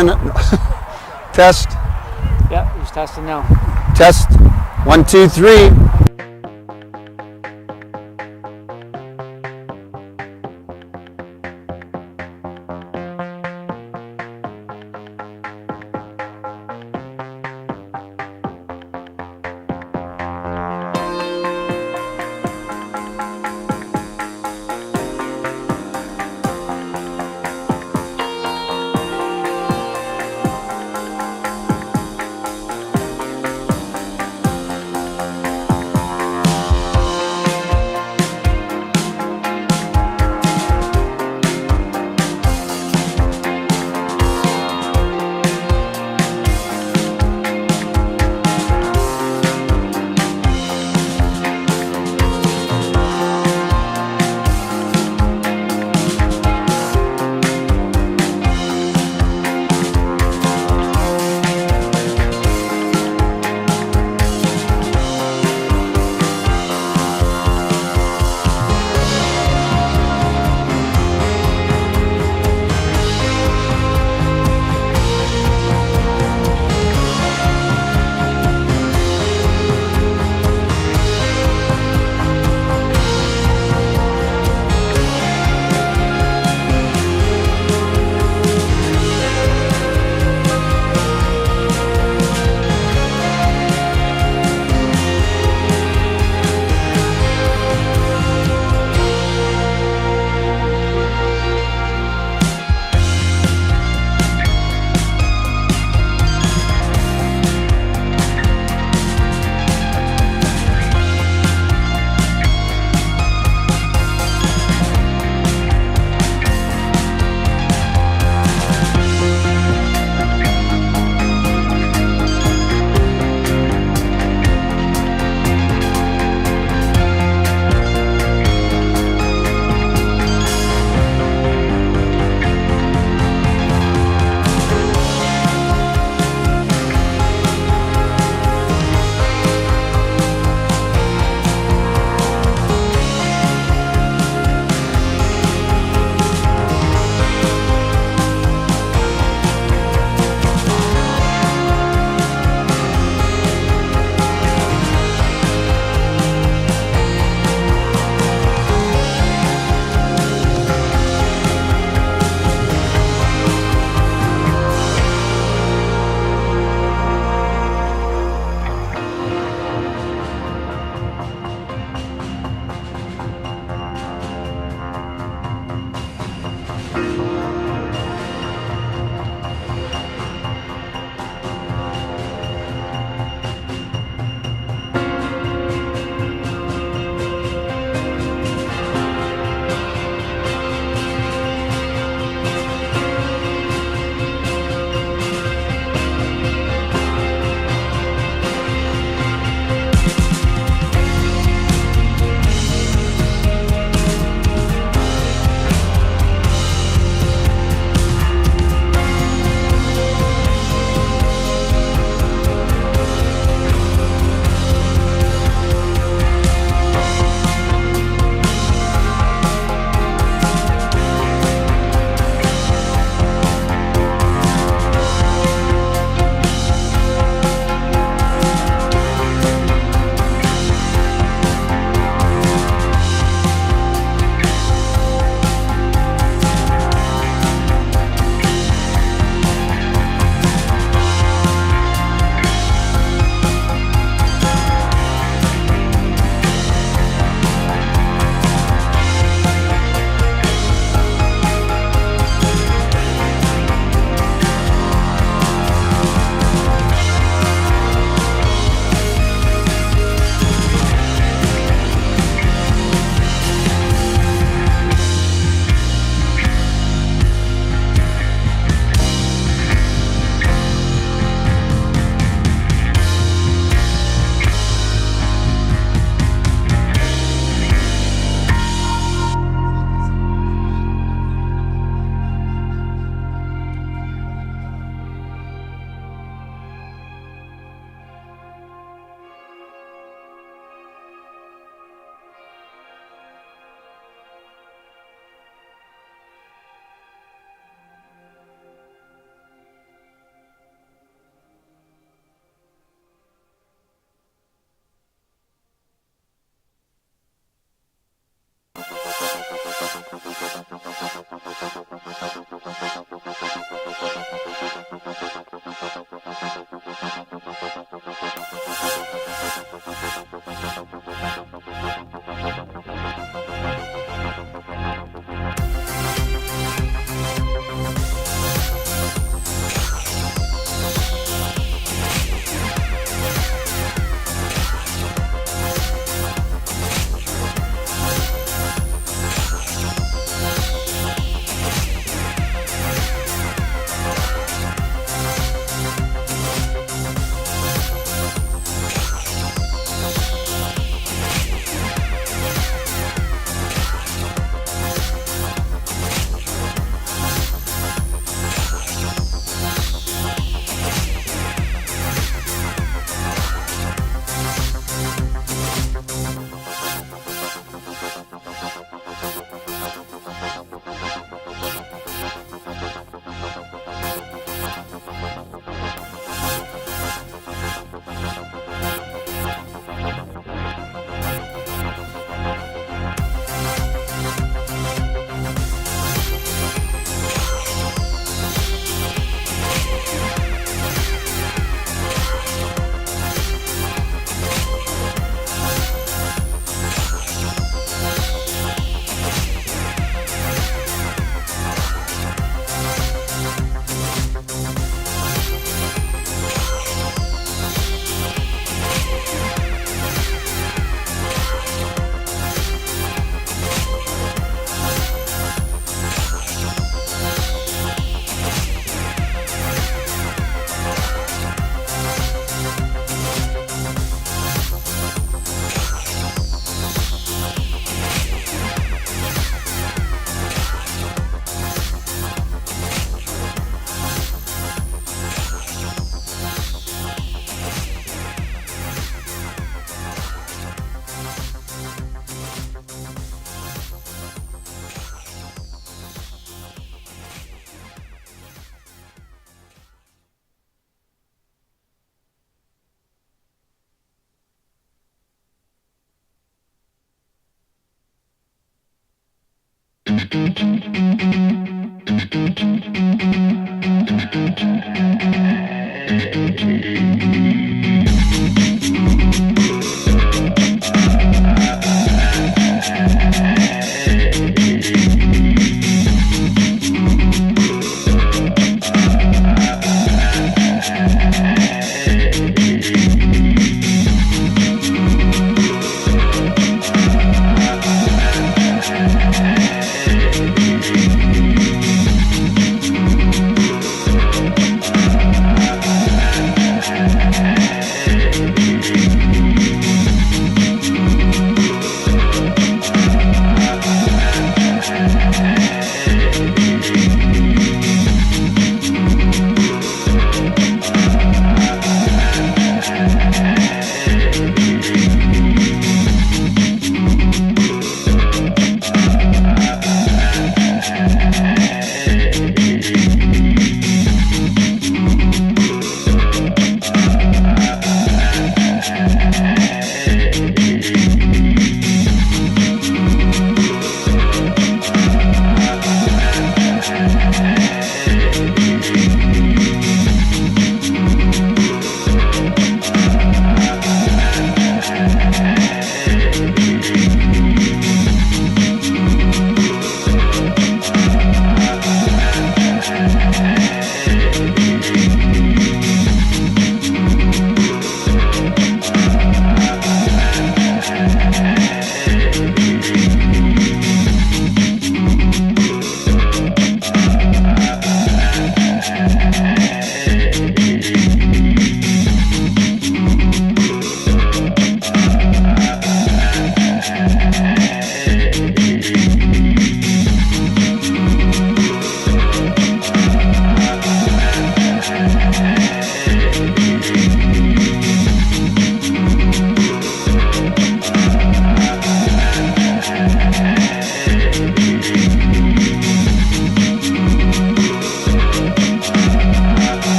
And test. Yep, he's testing now. Test. 1, 2, 3.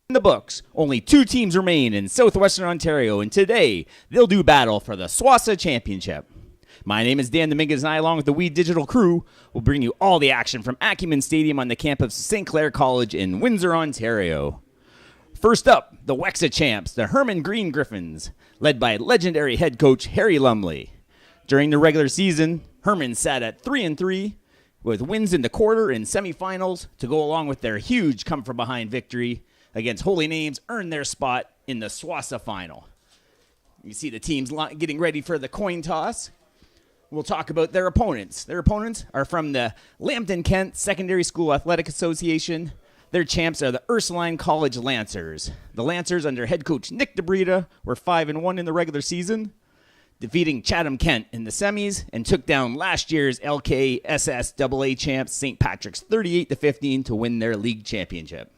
In the books, only 2 teams remain in southwestern Ontario, and today they'll do battle for the SWOSSAA Championship. My name is Dan Dominguez, and I, along with the We Digital crew, will bring you all the action from Acumen Stadium on the campus of St. Clair College in Windsor, Ontario. First up, the WEXA champs, the Herman Green Griffins, led by legendary head coach Harry Lumley. During the regular season, Herman sat at 3-3, with wins in the quarter and semifinals to go along with their huge come-from-behind victory against Holy Names, earned their spot in the SWOSSAA final. You see the teams getting ready for the coin toss. We'll talk about their opponents. Their opponents are from the Lambton Kent Secondary School Athletic Association. Their champs are the Ursuline College Lancers. The Lancers, under head coach Nick DeBrita, were 5-1 in the regular season, defeating Chatham Kent in the semis, and took down last year's LKSS AAA champs St. Patrick's 38-15 to win their league championship.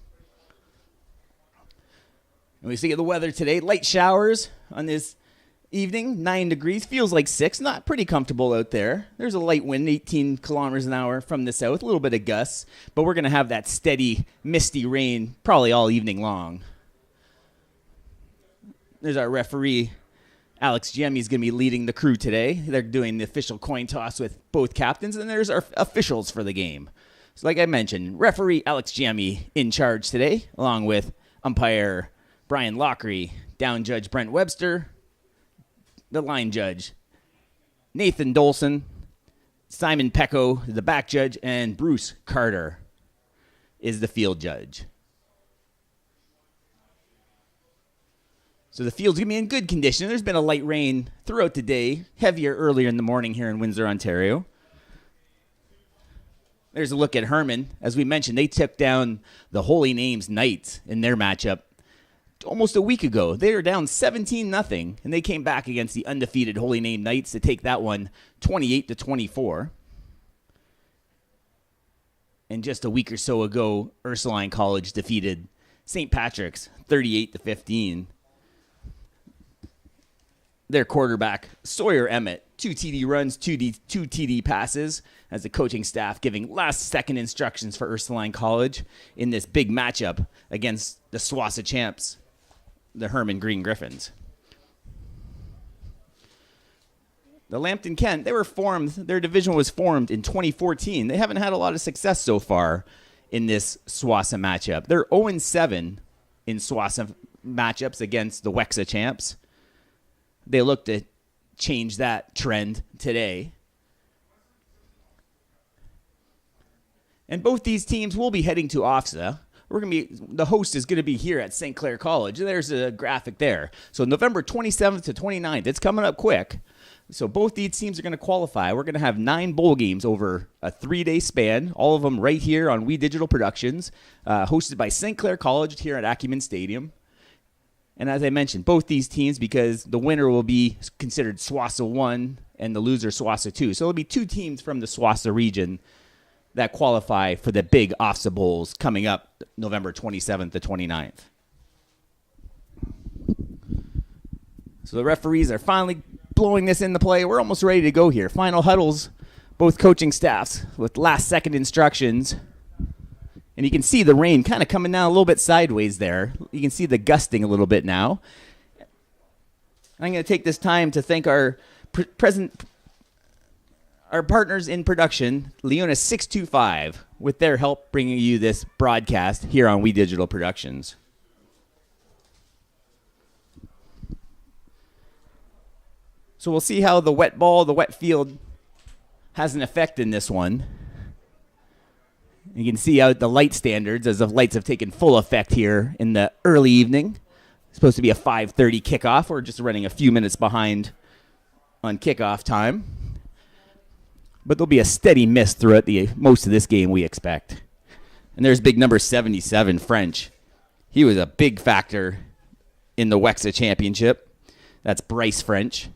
And we see the weather today, light showers on this evening, 9 degrees, feels like 6, not pretty comfortable out there. There's a light wind, 18 kilometers an hour from the south, a little bit of gusts, but we're going to have that steady, misty rain probably all evening long. There's our referee, Alex Giemme, is going to be leading the crew today. They're doing the official coin toss with both captains, and there's our officials for the game. So like I mentioned, referee Alex Giemme in charge today, along with umpire Brian Lockery, down judge Brent Webster, the line judge Nathan Dolson, Simon Pecco, the back judge, and Bruce Carter is the field judge. So the field's going to be in good condition. There's been a light rain throughout the day, heavier earlier in the morning here in Windsor, Ontario. There's a look at Herman. As we mentioned, they took down the Holy Names Knights in their matchup almost a week ago. They were down 17-0, and they came back against the undefeated Holy Name Knights to take that one 28-24. And just a week or so ago, Ursuline College defeated St. Patrick's 38-15. Their quarterback, Sawyer Emmett, 2 TD runs, 2 TD passes, as the coaching staff giving last-second instructions for Ursuline College in this big matchup against the SWOSSAA champs, the Herman Green Griffins. The Lambton Kent, their division was formed in 2014. They haven't had a lot of success so far in this SWOSSAA matchup. They're 0-7 in SWOSSAA matchups against the WEXA champs. They look to change that trend today. And both these teams will be heading to OFSAA. The host is going to be here at St. Clair College. There's a graphic there. So November 27th to 29th, it's coming up quick. So both these teams are going to qualify. We're going to have 9 bowl games over a 3-day span, all of them right here on We Digital Productions, hosted by St. Clair College here at Acumen Stadium. And as I mentioned, both these teams, because the winner will be considered SWOSSAA 1 and the loser SWOSSAA 2. So it'll be 2 teams from the SWOSSAA region that qualify for the big OFSAA Bowls coming up November 27th to 29th. So the referees are finally blowing this into play. We're almost ready to go here. Final huddles, both coaching staffs with last-second instructions. And you can see the rain kind of coming down a little bit sideways there. You can see the gusting a little bit now. I'm going to take this time to thank our partners in production, Leona 625, with their help bringing you this broadcast here on We Digital Productions. So we'll see how the wet field has an effect in this one. You can see out the light standards as the lights have taken full effect here in the early evening. It's supposed to be a 5:30 kickoff. We're just running a few minutes behind on kickoff time. But there'll be a steady mist throughout most of this game, we expect. And there's big number 77, French, He was a big factor in the WEXA championship. That's Bryce French.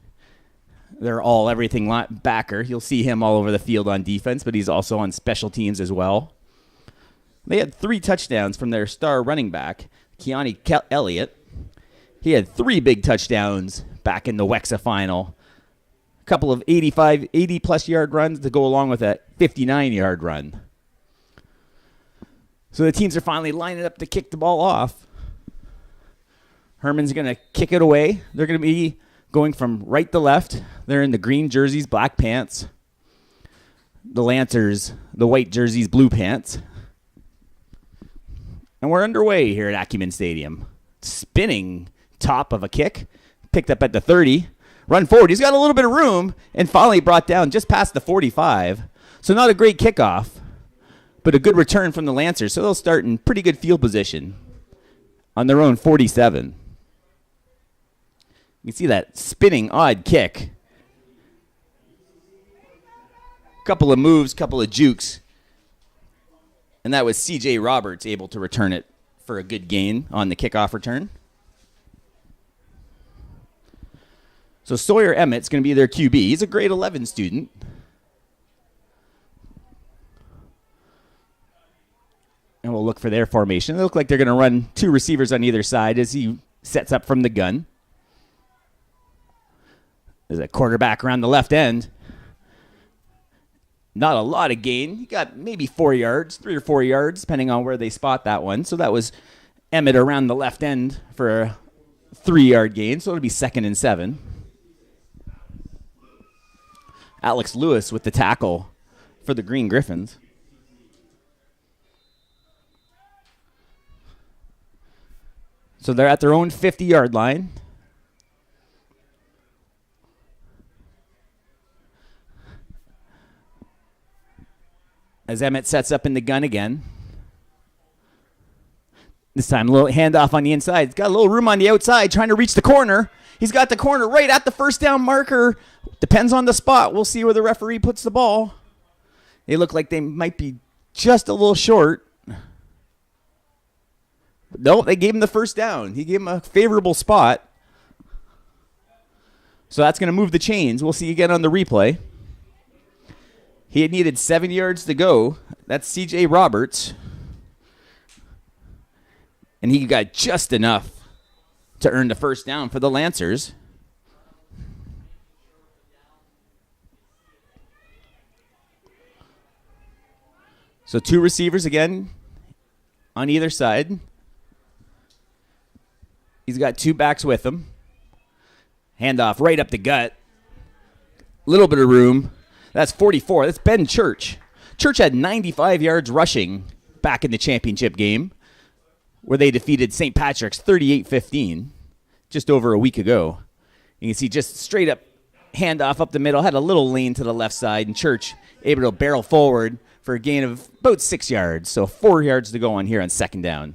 They're all everything backer. You'll see him all over the field on defense, but he's also on special teams as well. They had 3 touchdowns from their star running back, Keone Elliott. He had 3 big touchdowns back in the WEXA final. A couple of 80-plus yard runs to go along with a 59-yard run. So the teams are finally lining up to kick the ball off. Herman's going to kick it away. They're going to be going from right to left. They're in the green jerseys, black pants. The Lancers, the white jerseys, blue pants. And we're underway here at Acumen Stadium. Spinning top of a kick. Picked up at the 30. Run forward. He's got a little bit of room and finally brought down just past the 45. So not a great kickoff, but a good return from the Lancers. So they'll start in pretty good field position on their own 47. You can see that spinning odd kick. Couple of moves, couple of jukes. And that was C.J. Roberts able to return it for a good gain on the kickoff return. So Sawyer Emmett's going to be their QB. He's a grade 11 student. And we'll look for their formation. They look like they're going to run 2 receivers on either side as he sets up from the gun. There's a quarterback around the left end. Not a lot of gain. He got maybe 4 yards, 3 or 4 yards, depending on where they spot that one. So that was Emmett around the left end for a 3-yard gain. So it'll be 2nd and 7. Alex Lewis with the tackle for the Green Griffins. So they're at their own 50-yard line. As Emmett sets up in the gun again. This time, a little handoff on the inside. He's got a little room on the outside, trying to reach the corner. He's got the corner right at the first down marker. Depends on the spot. We'll see where the referee puts the ball. They look like they might be just a little short. But no, they gave him the first down. He gave him a favorable spot. So that's going to move the chains. We'll see again on the replay. He had needed 7 yards to go. That's C.J. Roberts. And he got just enough to earn the first down for the Lancers. So 2 receivers again on either side. He's got 2 backs with him. Handoff right up the gut. Little bit of room. That's 44. That's Ben Church. Church had 95 yards rushing back in the championship game where they defeated St. Patrick's 38-15 just over a week ago. You can see just straight up handoff up the middle. Had a little lean to the left side, and Church able to barrel forward for a gain of about 6 yards. So 4 yards to go on here on 2nd down.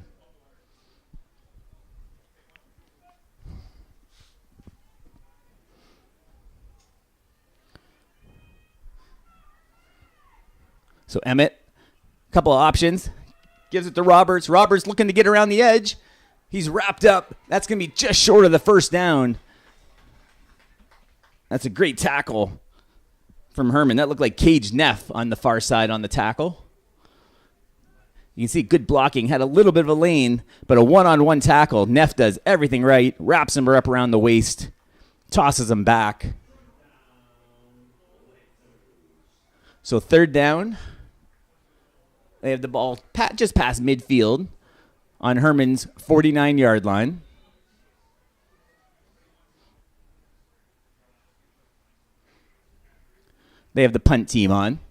So Emmett, a couple of options. Gives it to Roberts. Roberts looking to get around the edge. He's wrapped up. That's going to be just short of the first down. That's a great tackle from Herman. That looked like Cage Neff on the far side on the tackle. You can see good blocking. Had a little bit of a lane, but a one-on-one tackle. Neff does everything right. Wraps him up around the waist. Tosses him back. So 3rd down. They have the ball just past midfield on Herman's 49-yard line. They have the punt team on.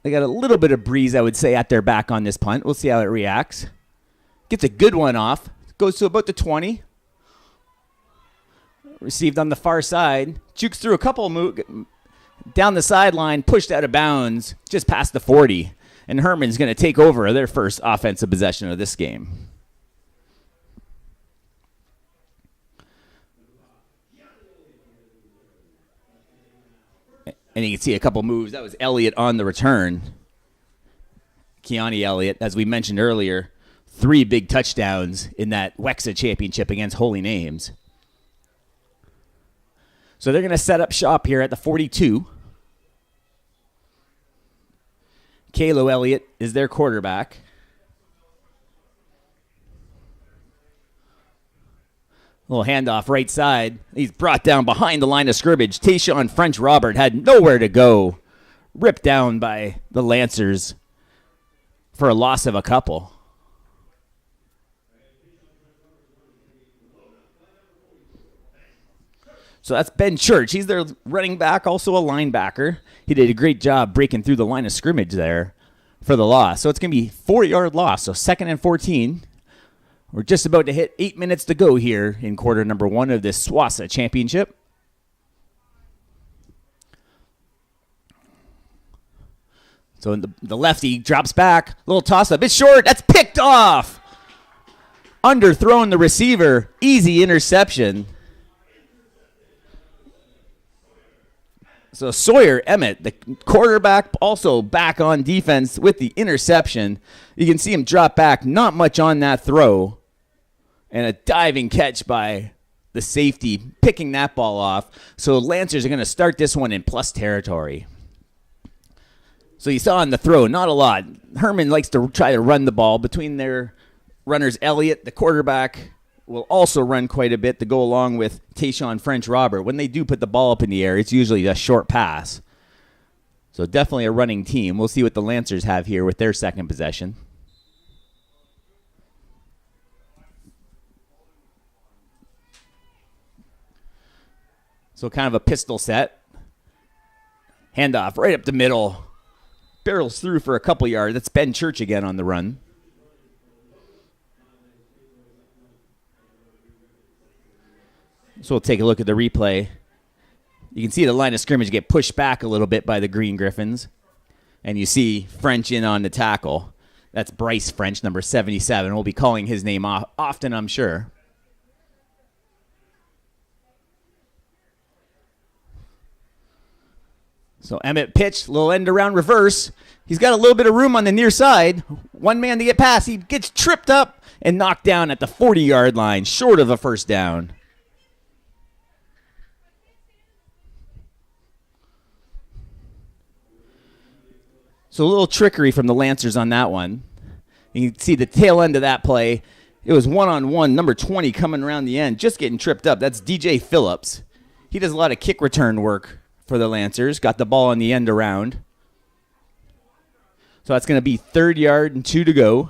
They got a little bit of breeze, I would say, at their back on this punt. We'll see how it reacts. Gets a good one off. Goes to about the 20. Received on the far side. Jukes through a couple down the sideline, pushed out of bounds, just past the 40. And Herman's going to take over their first offensive possession of this game. And you can see a couple moves. That was Elliott on the return. Keone Elliott, as we mentioned earlier, 3 big touchdowns in that WEXA championship against Holy Names. So they're going to set up shop here at the 42. Kalo Elliott is their quarterback. Little handoff right side. He's brought down behind the line of scrimmage. Tayshawn French Robert had nowhere to go. Ripped down by the Lancers for a loss of a couple. So that's Ben Church. He's their running back, also a linebacker. He did a great job breaking through the line of scrimmage there for the loss. So it's going to be 4-yard loss. So 2nd and 14. We're just about to hit 8 minutes to go here in quarter number 1 of this SWOSSAA championship. So the lefty drops back. Little toss-up. It's short. That's picked off. Underthrown the receiver. Easy interception. So Sawyer Emmett, the quarterback, also back on defense with the interception. You can see him drop back. Not much on that throw. And a diving catch by the safety, picking that ball off. So Lancers are going to start this one in plus territory. So you saw on the throw, not a lot. Herman likes to try to run the ball. Between their runners, Elliott, the quarterback, will also run quite a bit to go along with Tayshawn French Robert. When they do put the ball up in the air, it's usually a short pass. So definitely a running team. We'll see what the Lancers have here with their second possession. So kind of a pistol set. Handoff right up the middle. Barrels through for a couple yards. That's Ben Church again on the run. So we'll take a look at the replay. You can see the line of scrimmage get pushed back a little bit by the Green Griffins. And you see French in on the tackle. That's Bryce French, number 77. We'll be calling his name often, I'm sure. So Emmett pitched, little end around reverse. He's got a little bit of room on the near side. One man to get past. He gets tripped up and knocked down at the 40-yard line, short of a first down. So a little trickery from the Lancers on that one. You can see the tail end of that play. It was one-on-one, number 20 coming around the end, just getting tripped up. That's DJ Phillips. He does a lot of kick return work for the Lancers. Got the ball on the end around. So that's going to be 3rd yard and 2 to go.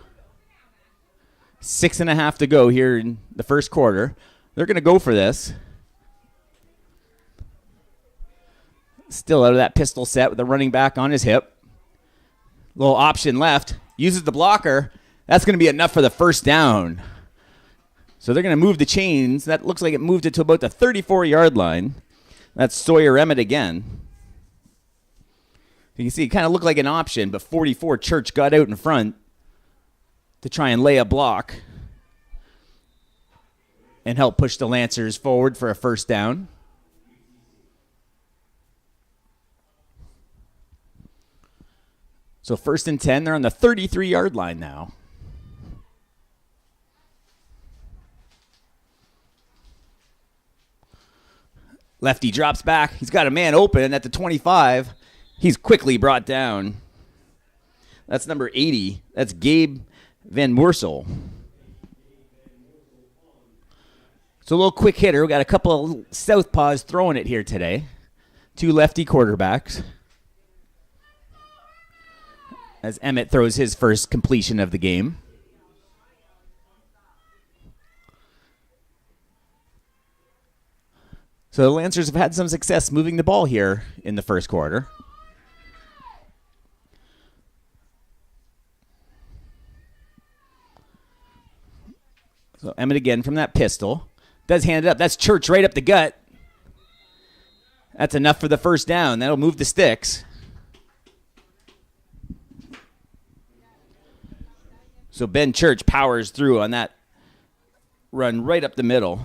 6.5 to go here in the first quarter. They're going to go for this. Still out of that pistol set with the running back on his hip. Little option left. Uses the blocker. That's going to be enough for the first down. So they're going to move the chains. That looks like it moved it to about the 34-yard line. That's Sawyer Emmett again. You can see it kind of looked like an option, but 44 Church got out in front to try and lay a block and help push the Lancers forward for a first down. So 1st and 10, they're on the 33-yard line now. Lefty drops back. He's got a man open at the 25. He's quickly brought down. That's number 80. That's Gabe Van Moorsel. So a little quick hitter. We got a couple of southpaws throwing it here today. 2 lefty quarterbacks. As Emmett throws his first completion of the game. So the Lancers have had some success moving the ball here in the first quarter. So Emmett again from that pistol. Does hand it up. That's Church right up the gut. That's enough for the first down. That'll move the sticks. So Ben Church powers through on that run right up the middle.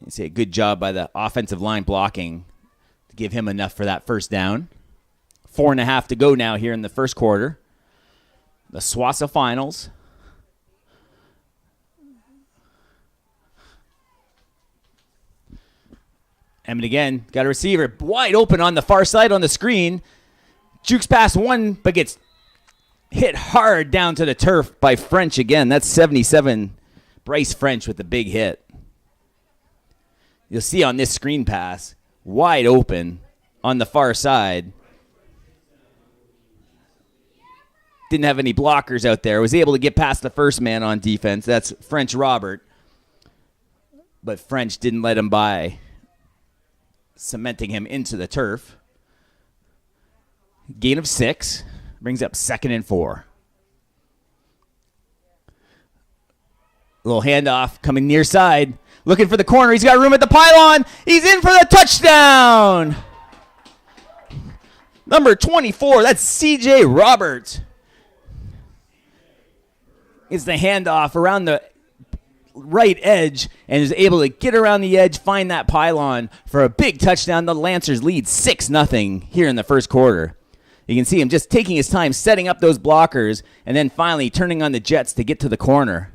You say a good job by the offensive line blocking to give him enough for that first down. 4.5 to go now here in the first quarter. The SWOSSAA finals. Emmett again, got a receiver wide open on the far side on the screen. Jukes past one, but gets hit hard down to the turf by French again. That's 77, Bryce French with the big hit. You'll see on this screen pass, wide open on the far side. Didn't have any blockers out there. Was able to get past the first man on defense. That's French Robert. But French didn't let him by, cementing him into the turf. Gain of 6. Brings up 2nd and 4. Little handoff coming near side. Looking for the corner. He's got room at the pylon. He's in for the touchdown. Number 24. That's C.J. Roberts. It's the handoff around the right edge and is able to get around the edge, find that pylon for a big touchdown. The Lancers lead 6-0 here in the first quarter. You can see him just taking his time, setting up those blockers, and then finally turning on the jets to get to the corner.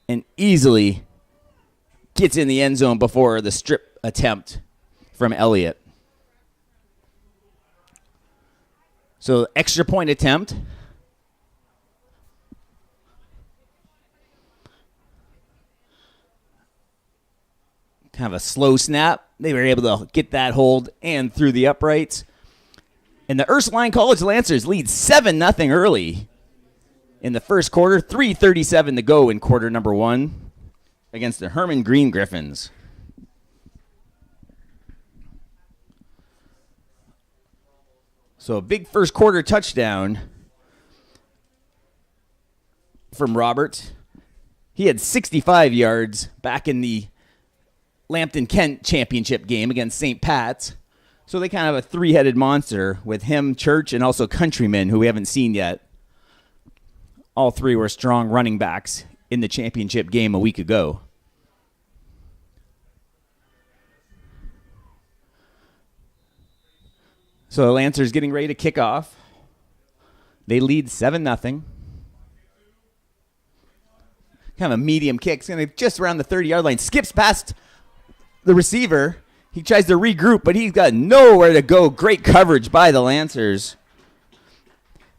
And easily gets in the end zone before the strip attempt from Elliott. So extra point attempt. Kind of a slow snap. They were able to get that hold and through the uprights. And the Ursuline College Lancers lead 7-0 early in the first quarter. 3:37 to go in quarter number 1 against the Herman Green Griffins. So a big first quarter touchdown from Roberts. He had 65 yards back in the Lambton-Kent championship game against St. Pat's. So they kind of have a three-headed monster with him, Church, and also Countryman, who we haven't seen yet. All three were strong running backs in the championship game a week ago. So the Lancers getting ready to kick off. They lead 7-0. Kind of a medium kick. It's going to just around the 30-yard line. Skips past the receiver. He tries to regroup, but he's got nowhere to go. Great coverage by the Lancers.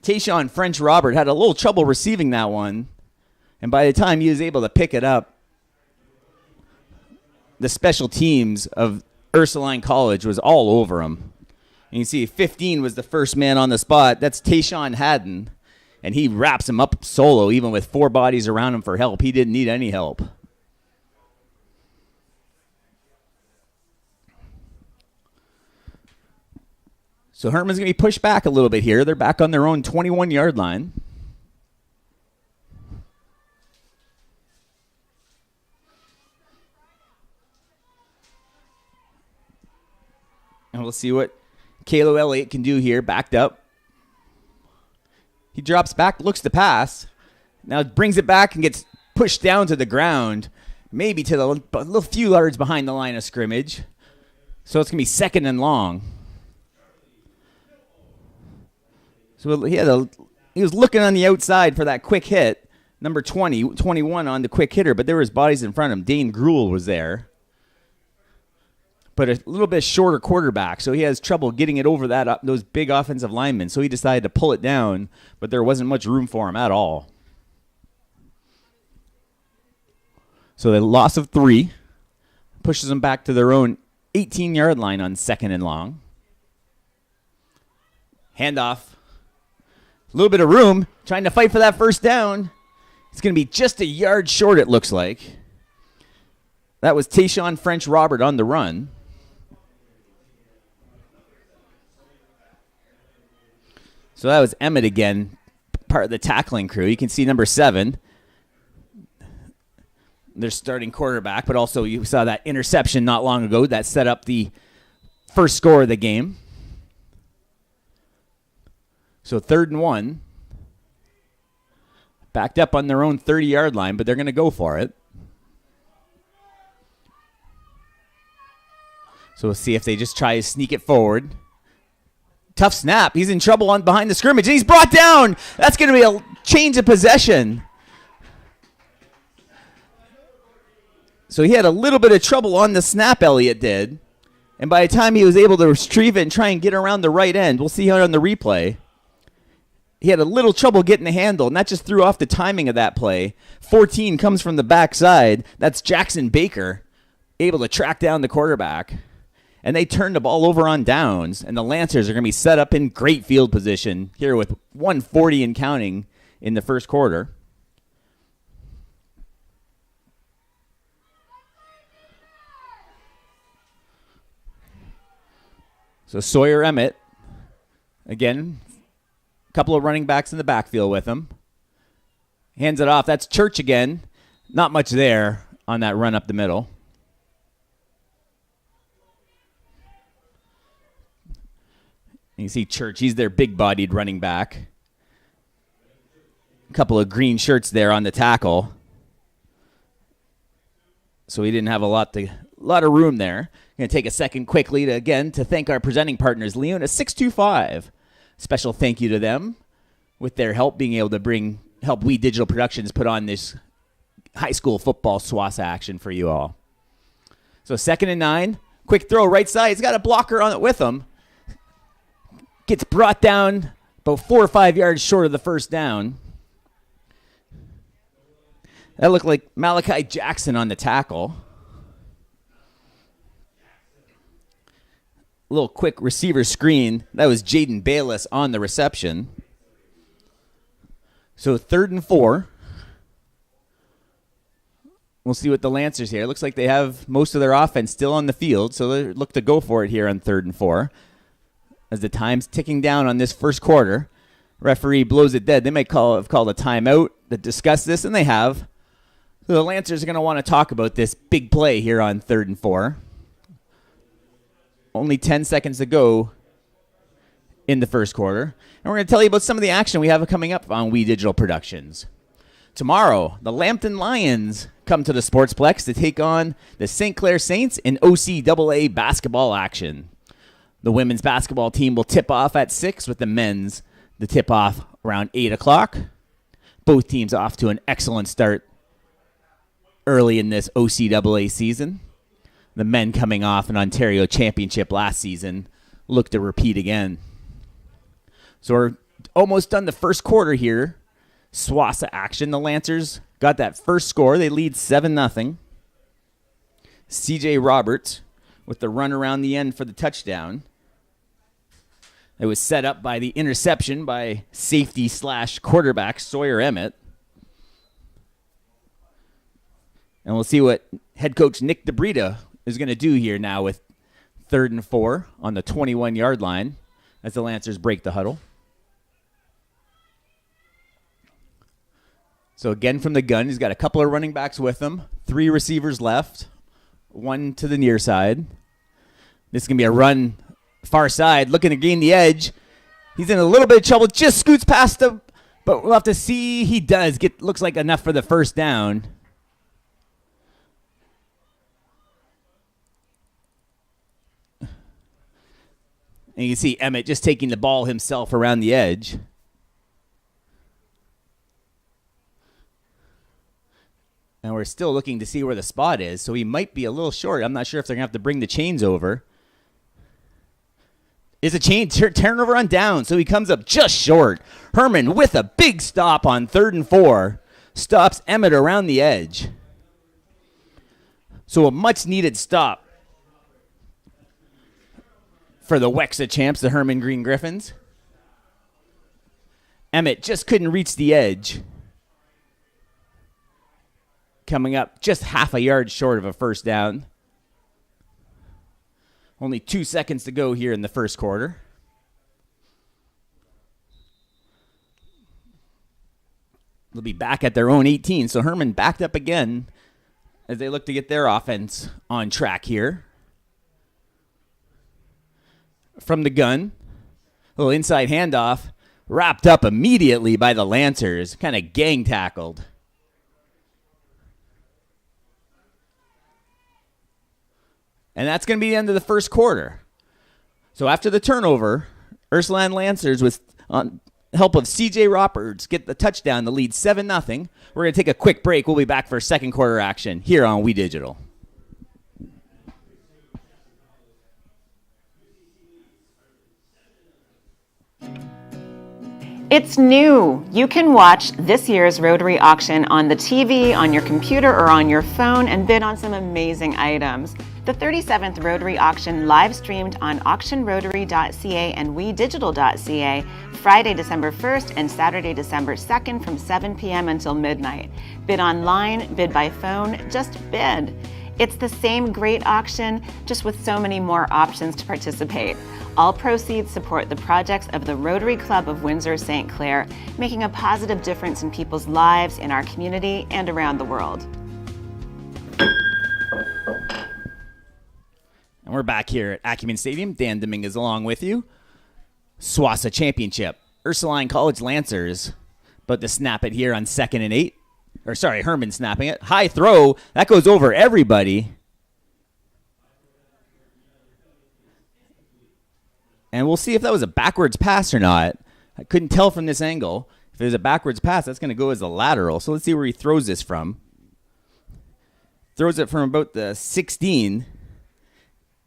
Tayshawn French Robert had a little trouble receiving that one. And by the time he was able to pick it up, the special teams of Ursuline College was all over him. And you see 15 was the first man on the spot. That's Tayshawn Haddon. And he wraps him up solo, even with 4 bodies around him for help. He didn't need any help. So Herman's going to be pushed back a little bit here. They're back on their own 21-yard line. And we'll see what Kalo Elliott can do here, backed up. He drops back, looks to pass. Now brings it back and gets pushed down to the ground, maybe to the little few yards behind the line of scrimmage. So it's going to be 2nd and long. So he was looking on the outside for that quick hit, number 21 on the quick hitter, but there was bodies in front of him. Dane Gruel was there. But a little bit shorter quarterback, so he has trouble getting it over those big offensive linemen. So he decided to pull it down, but there wasn't much room for him at all. So the loss of 3 pushes them back to their own 18-yard line on 2nd and long. Handoff. A little bit of room, trying to fight for that first down. It's going to be just a yard short, it looks like. That was Tayshawn French Robert on the run. So that was Emmett again, part of the tackling crew. You can see number 7. Their starting quarterback, but also you saw that interception not long ago that set up the first score of the game. So 3rd and 1. Backed up on their own 30-yard line, but they're going to go for it. So we'll see if they just try to sneak it forward. Tough snap. He's in trouble on behind the scrimmage, and he's brought down. That's going to be a change of possession. So he had a little bit of trouble on the snap, Elliott did. And by the time he was able to retrieve it and try and get around the right end, we'll see how on the replay, he had a little trouble getting the handle, and that just threw off the timing of that play. 14 comes from the backside. That's Jackson Baker, able to track down the quarterback. And they turned the ball over on downs, and the Lancers are going to be set up in great field position here with 140 and counting in the first quarter. So Sawyer Emmett, again, a couple of running backs in the backfield with him. Hands it off. That's Church again. Not much there on that run up the middle. You see Church. He's their big-bodied running back. A couple of green shirts there on the tackle. So he didn't have a lot of room there. Going to take a second quickly to thank our presenting partners, Leona 625. Special thank you to them with their help being able to help We Digital Productions put on this high school football SWOSSAA action for you all. So 2nd and 9. Quick throw right side. He's got a blocker on it with him. Gets brought down about 4 or 5 yards short of the first down. That looked like Malachi Jackson on the tackle. A little quick receiver screen. That was Jaden Bayless on the reception. So 3rd and 4. We'll see what the Lancers here. It looks like they have most of their offense still on the field, so they look to go for it here on 3rd and 4. As the time's ticking down on this first quarter, referee blows it dead. They may have called a timeout to discuss this, and they have. So the Lancers are going to want to talk about this big play here on 3rd and 4. Only 10 seconds to go in the first quarter. And we're going to tell you about some of the action we have coming up on We Digital Productions. Tomorrow, the Lambton Lions come to the Sportsplex to take on the St. Clair Saints in OCAA basketball action. The women's basketball team will tip off at 6 with the men's. The tip off around 8 o'clock. Both teams off to an excellent start early in this OCAA season. The men coming off an Ontario championship last season look to repeat again. So we're almost done the first quarter here. SWOSSAA action. The Lancers got that first score. They lead 7-0. CJ Roberts with the run around the end for the touchdown. It was set up by the interception by safety/quarterback Sawyer Emmett. And we'll see what head coach Nick DeBrita is going to do here now with 3rd and 4 on the 21-yard line as the Lancers break the huddle. So again from the gun, he's got a couple of running backs with him, 3 receivers left, 1 to the near side. This is going to be a run far side, looking to gain the edge. He's in a little bit of trouble, just scoots past him, but we'll have to see. He does looks like enough for the first down. And you can see Emmett just taking the ball himself around the edge. And we're still looking to see where the spot is, so he might be a little short. I'm not sure if they're going to have to bring the chains over. Is a chain turnover on down, so he comes up just short. Herman with a big stop on 3rd and 4. Stops Emmett around the edge. So a much-needed stop for the Wexa champs, the Herman Green Griffins. Emmett just couldn't reach the edge. Coming up just half a yard short of a first down. Only 2 seconds to go here in the first quarter. They'll be back at their own 18, so Herman backed up again as they look to get their offense on track here. From the gun, a little inside handoff, wrapped up immediately by the Lancers, kind of gang tackled. And that's going to be the end of the first quarter. So after the turnover, Ursuline Lancers with help of CJ Roberts get the touchdown to lead 7-0. We're going to take a quick break. We'll be back for second quarter action here on We Digital. It's new. You can watch this year's Rotary auction on the TV, on your computer, or on your phone and bid on some amazing items. The 37th Rotary auction live streamed on auctionrotary.ca and WeDigital.ca Friday, December 1st and Saturday, December 2nd from 7 p.m. until midnight. Bid online, bid by phone, just bid. It's the same great auction, just with so many more options to participate. All proceeds support the projects of the Rotary Club of Windsor-St. Clair, making a positive difference in people's lives, in our community, and around the world. And we're back here at Acumen Stadium. Dan Dominguez along with you. SWOSSAA Championship. Ursuline College Lancers about to snap it here on 2nd and 8. Herman snapping it. High throw. That goes over everybody. And we'll see if that was a backwards pass or not. I couldn't tell from this angle. If it was a backwards pass, that's going to go as a lateral. So let's see where he throws this from. Throws it from about the 16.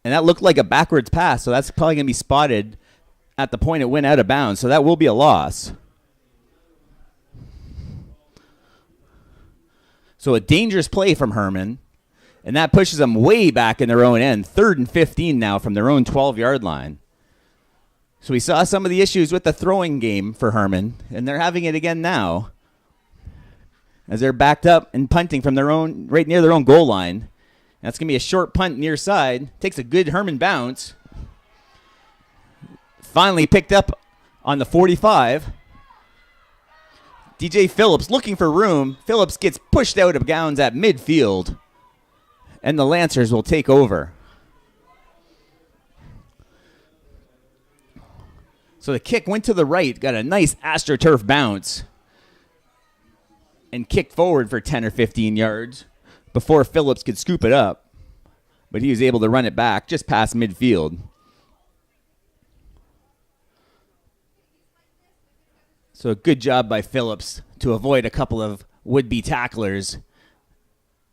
And that looked like a backwards pass. So that's probably going to be spotted at the point it went out of bounds. So that will be a loss. So a dangerous play from Herman. And that pushes them way back in their own end. 3rd and 15 now from their own 12-yard line. So we saw some of the issues with the throwing game for Herman, and they're having it again now as they're backed up and punting from their own, right near their own goal line. That's going to be a short punt near side. Takes a good Herman bounce. Finally picked up on the 45. DJ Phillips looking for room. Phillips gets pushed out of bounds at midfield, and the Lancers will take over. So the kick went to the right, got a nice AstroTurf bounce, and kicked forward for 10 or 15 yards before Phillips could scoop it up. But he was able to run it back just past midfield. So a good job by Phillips to avoid a couple of would-be tacklers.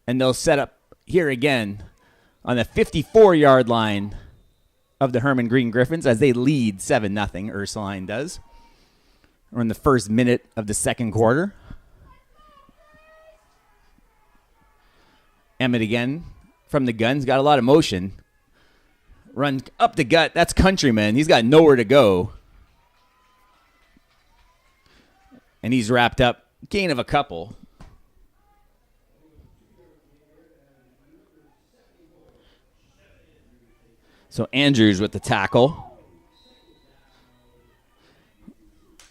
And they'll set up here again on the 54-yard line of the Herman Green Griffins as they lead 7-0. Ursuline does. We're in the first minute of the second quarter. Emmett again from the guns. Got a lot of motion. Run up the gut. That's Countryman. He's got nowhere to go. And he's wrapped up. Gain of a couple. So Andrews with the tackle.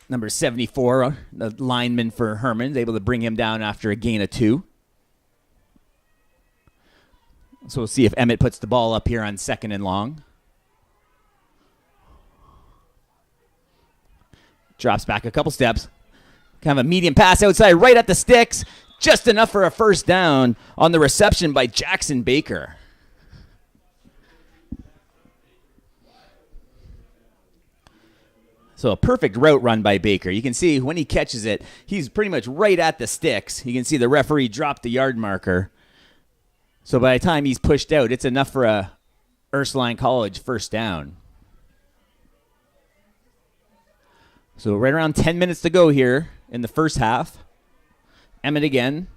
Number 74, the lineman for Herman, is able to bring him down after a gain of 2. So we'll see if Emmett puts the ball up here on 2nd and long. Drops back a couple steps. Kind of a medium pass outside right at the sticks. Just enough for a first down on the reception by Jackson Baker. So a perfect route run by Baker. You can see when he catches it, he's pretty much right at the sticks. You can see the referee drop the yard marker. So by the time he's pushed out, it's enough for a Ursuline College first down. So right around 10 minutes to go here in the first half. Emmett again.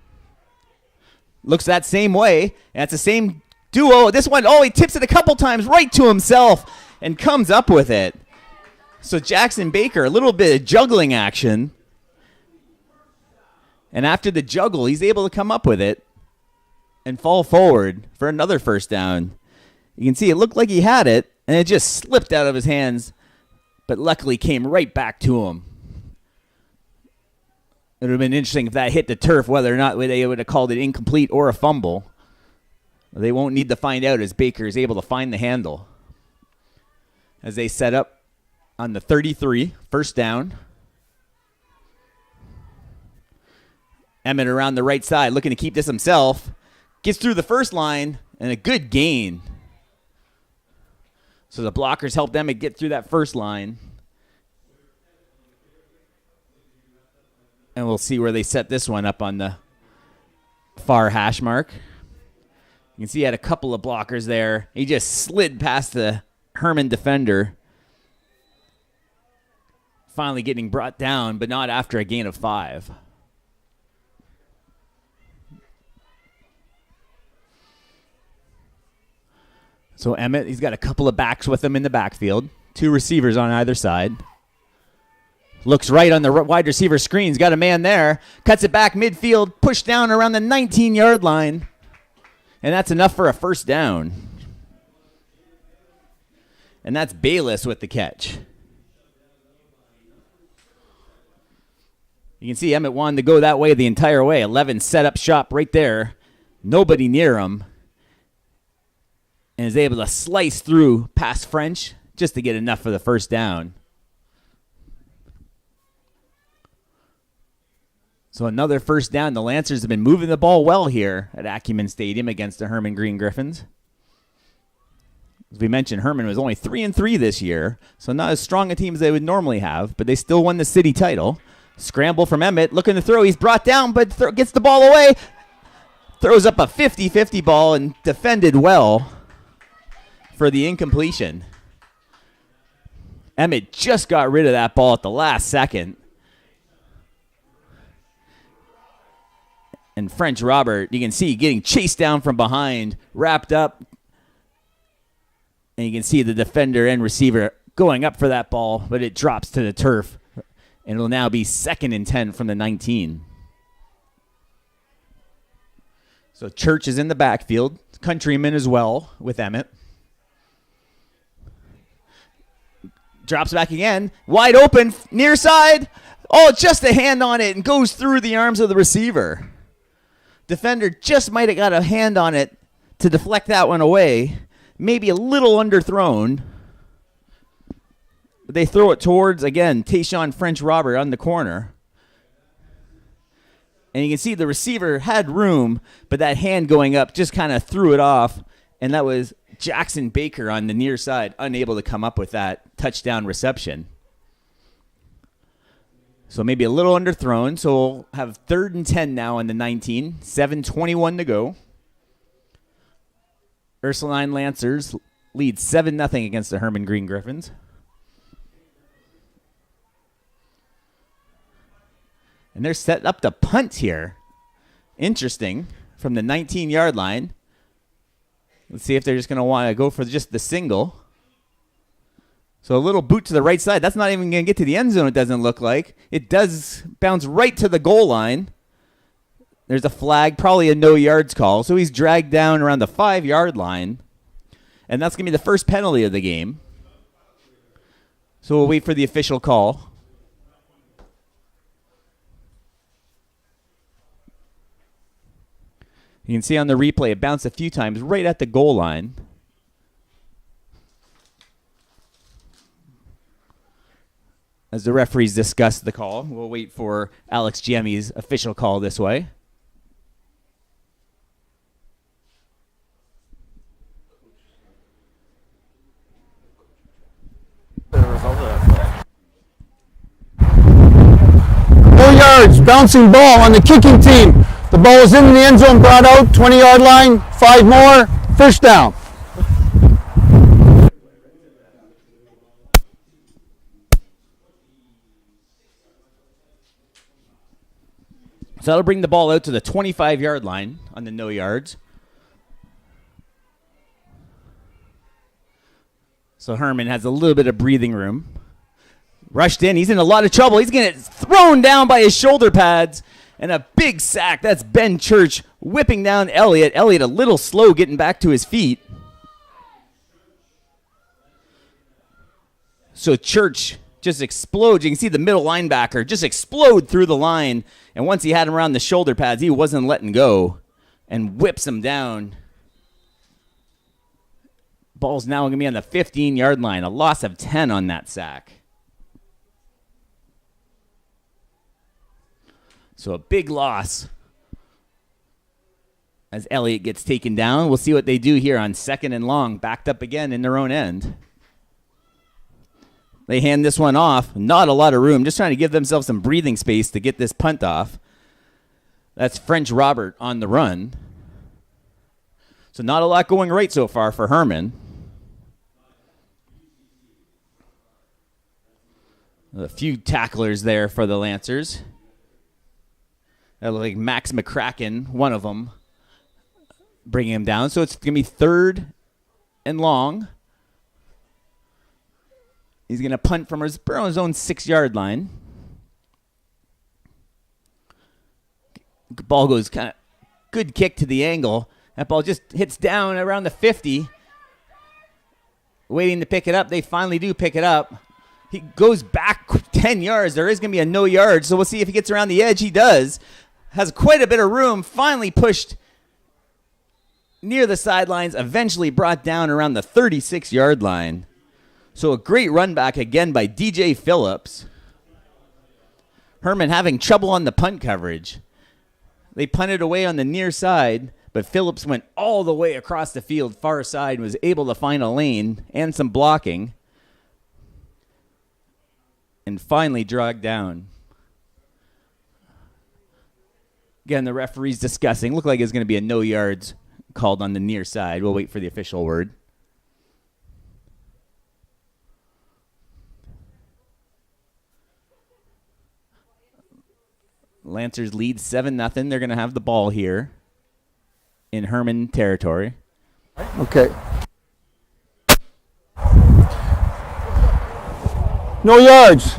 Looks that same way. That's the same duo. This one, he tips it a couple times right to himself and comes up with it. So Jackson Baker, a little bit of juggling action. And after the juggle, he's able to come up with it and fall forward for another first down. You can see it looked like he had it, and it just slipped out of his hands, but luckily came right back to him. It would have been interesting if that hit the turf, whether or not they would have called it incomplete or a fumble. They won't need to find out as Baker is able to find the handle. As they set up on the 33, first down. Emmett around the right side, looking to keep this himself. Gets through the first line, and a good gain So the blockers helped Emmett get through that first line. And we'll see where they set this one up on the far hash mark. You can see he had a couple of blockers there. He just slid past the Herman defender. Finally getting brought down, but not after a gain of 5. So Emmett, he's got a couple of backs with him in the backfield. 2 receivers on either side. Looks right on the wide receiver screen. He's got a man there. Cuts it back midfield. Pushed down around the 19-yard line. And that's enough for a first down. And that's Bayless with the catch. You can see Emmett wanted to go that way the entire way. 11 set up shop right there. Nobody near him. And is able to slice through past French just to get enough for the first down. So another first down. The Lancers have been moving the ball well here at Acumen Stadium against the Herman Green Griffins. As we mentioned, Herman was only 3-3 this year, so not as strong a team as they would normally have, but they still won the city title. Scramble from Emmett, looking to throw. He's brought down, but gets the ball away. Throws up a 50-50 ball and defended well for the incompletion. Emmett just got rid of that ball at the last second. And French Robert, you can see getting chased down from behind, wrapped up. And you can see the defender and receiver going up for that ball, but it drops to the turf. And it'll now be 2nd and 10 from the 19. So Church is in the backfield. Countryman as well with Emmett. Drops back again. Wide open, near side. Oh, just a hand on it and goes through the arms of the receiver. Defender just might have got a hand on it to deflect that one away. Maybe a little underthrown. But they throw it towards, again, Tayshawn French Robert on the corner. And you can see the receiver had room, but that hand going up just kind of threw it off. And that was Jackson Baker on the near side, unable to come up with that touchdown reception. So maybe a little underthrown. So we'll have 3rd and 10 now on the 19. 7:21 to go. Ursuline Lancers lead 7-0 against the Herman Green Griffins. And they're set up to punt here. Interesting. From the 19-yard line. Let's see if they're just going to want to go for just the single. So a little boot to the right side. That's not even going to get to the end zone, it doesn't look like. It does bounce right to the goal line. There's a flag, probably a no yards call. So he's dragged down around the 5-yard line. And that's going to be the first penalty of the game. So we'll wait for the official call. You can see on the replay, it bounced a few times right at the goal line. As the referees discuss the call, we'll wait for Alex Giemmi's official call this way. No yards, bouncing ball on the kicking team. The ball is in the end zone, brought out, 20-yard line, 5 more, first down. So that'll bring the ball out to the 25-yard line on the no yards. So Herman has a little bit of breathing room. Rushed in. He's in a lot of trouble. He's getting thrown down by his shoulder pads. And a big sack. That's Ben Church whipping down Elliott. Elliott a little slow getting back to his feet. So Church just explodes. You can see the middle linebacker just explode through the line. And once he had him around the shoulder pads, he wasn't letting go and whips him down. Ball's now going to be on the 15-yard line. A loss of 10 on that sack. So a big loss as Elliott gets taken down. We'll see what they do here on 2nd and long, backed up again in their own end. They hand this one off. Not a lot of room. Just trying to give themselves some breathing space to get this punt off. That's French Robert on the run. So not a lot going right so far for Herman. A few tacklers there for the Lancers. That looked like Max McCracken, one of them, bringing him down. So it's going to be 3rd and long. He's going to punt from his own 6-yard line. Ball goes kind of good kick to the angle. That ball just hits down around the 50. Waiting to pick it up. They finally do pick it up. He goes back 10 yards. There is going to be a no yard, so we'll see if he gets around the edge. He does. Has quite a bit of room. Finally pushed near the sidelines. Eventually brought down around the 36-yard line. So a great run back again by DJ Phillips. Herman having trouble on the punt coverage. They punted away on the near side, but Phillips went all the way across the field, far side, and was able to find a lane and some blocking. And finally dragged down. Again, the referee's discussing. Looked like it's going to be a no yards called on the near side. We'll wait for the official word. Lancers lead 7-0. They're going to have the ball here in Herman territory. Okay. No yards.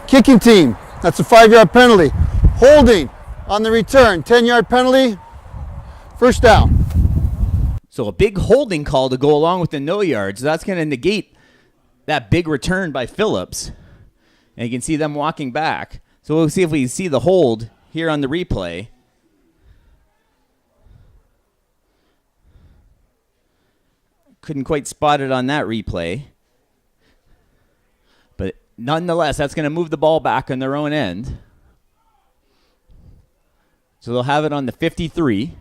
Kicking team. That's a 5-yard penalty. Holding on the return. 10-yard penalty. First down. So a big holding call to go along with the no yards. So that's going to negate that big return by Phillips. And you can see them walking back. So we'll see if we see the hold here on the replay. Couldn't quite spot it on that replay. But nonetheless, that's going to move the ball back on their own end. So they'll have it on the 53.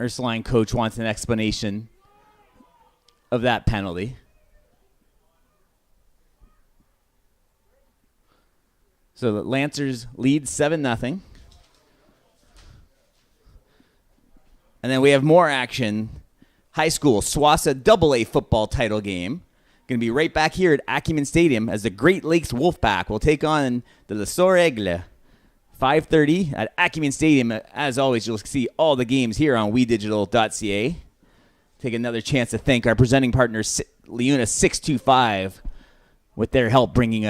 Ursuline coach wants an explanation of that penalty. So the Lancers lead 7-0. And then we have more action. High school SWOSSAA AA football title game. Going to be right back here at Acumen Stadium as the Great Lakes Wolfpack will take on the Le Sort Aigle. 5:30 at Acumen Stadium. As always, you'll see all the games here on WeDigital.ca. Take another chance to thank our presenting partners, Leuna 625, with their help bringing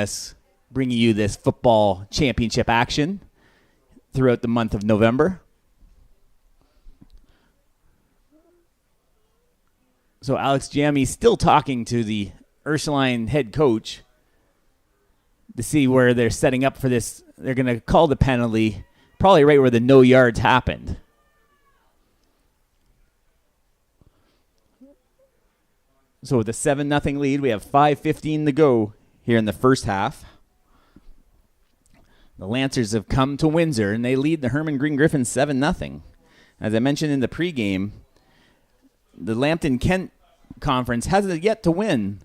you this football championship action throughout the month of November. So Alex Giammi still talking to the Ursuline head coach to see where they're setting up for this. They're going to call the penalty probably right where the no yards happened. So with a 7-0 lead, we have 5:15 to go here in the first half. The Lancers have come to Windsor, and they lead the Herman Green Griffins 7-0. As I mentioned in the pregame, the Lambton-Kent Conference hasn't yet to win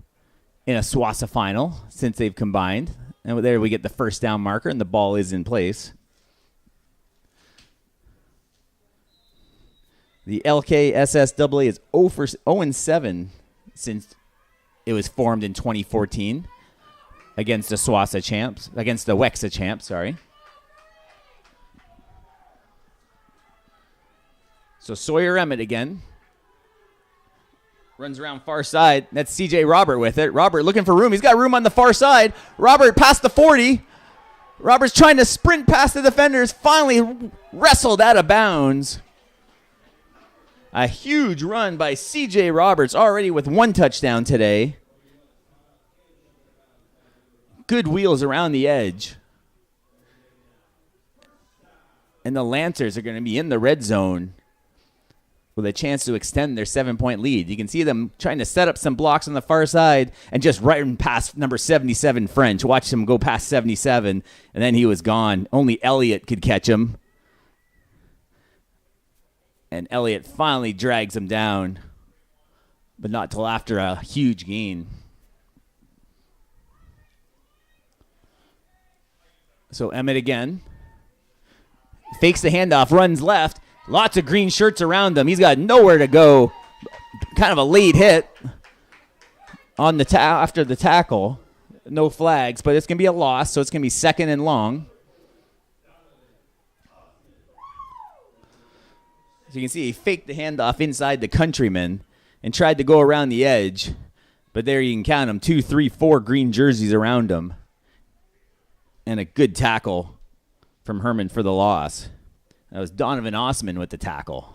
in a SWOSSAA final since they've combined. And there we get the first down marker, and the ball is in place. The LKSSAA is 0-7 since it was formed in 2014 against the SWOSSAA champs, against the WEXA champs, sorry. So Sawyer Emmett again. Runs around far side. That's C.J. Robert with it. Robert looking for room. He's got room on the far side. Robert past the 40. Robert's trying to sprint past the defenders. Finally wrestled out of bounds. A huge run by C.J. Roberts, already with one touchdown today. Good wheels around the edge. And the Lancers are going to be in the red zone with a chance to extend their 7-point lead. You can see them trying to set up some blocks on the far side and just right past number 77, French. Watch him go past 77, and then he was gone. Only Elliott could catch him. And Elliott finally drags him down. but not till after a huge gain. So Emmett again. Fakes the handoff, runs left. Lots of green shirts around him. He's got nowhere to go. Kind of a late hit on the after the tackle. No flags, but it's going to be a loss, so it's going to be 2nd and long. So you can see he faked the handoff inside the countryman and tried to go around the edge. But there you can count them, 2, 3, 4 green jerseys around him. And a good tackle from Herman for the loss. That was Donovan Osman with the tackle.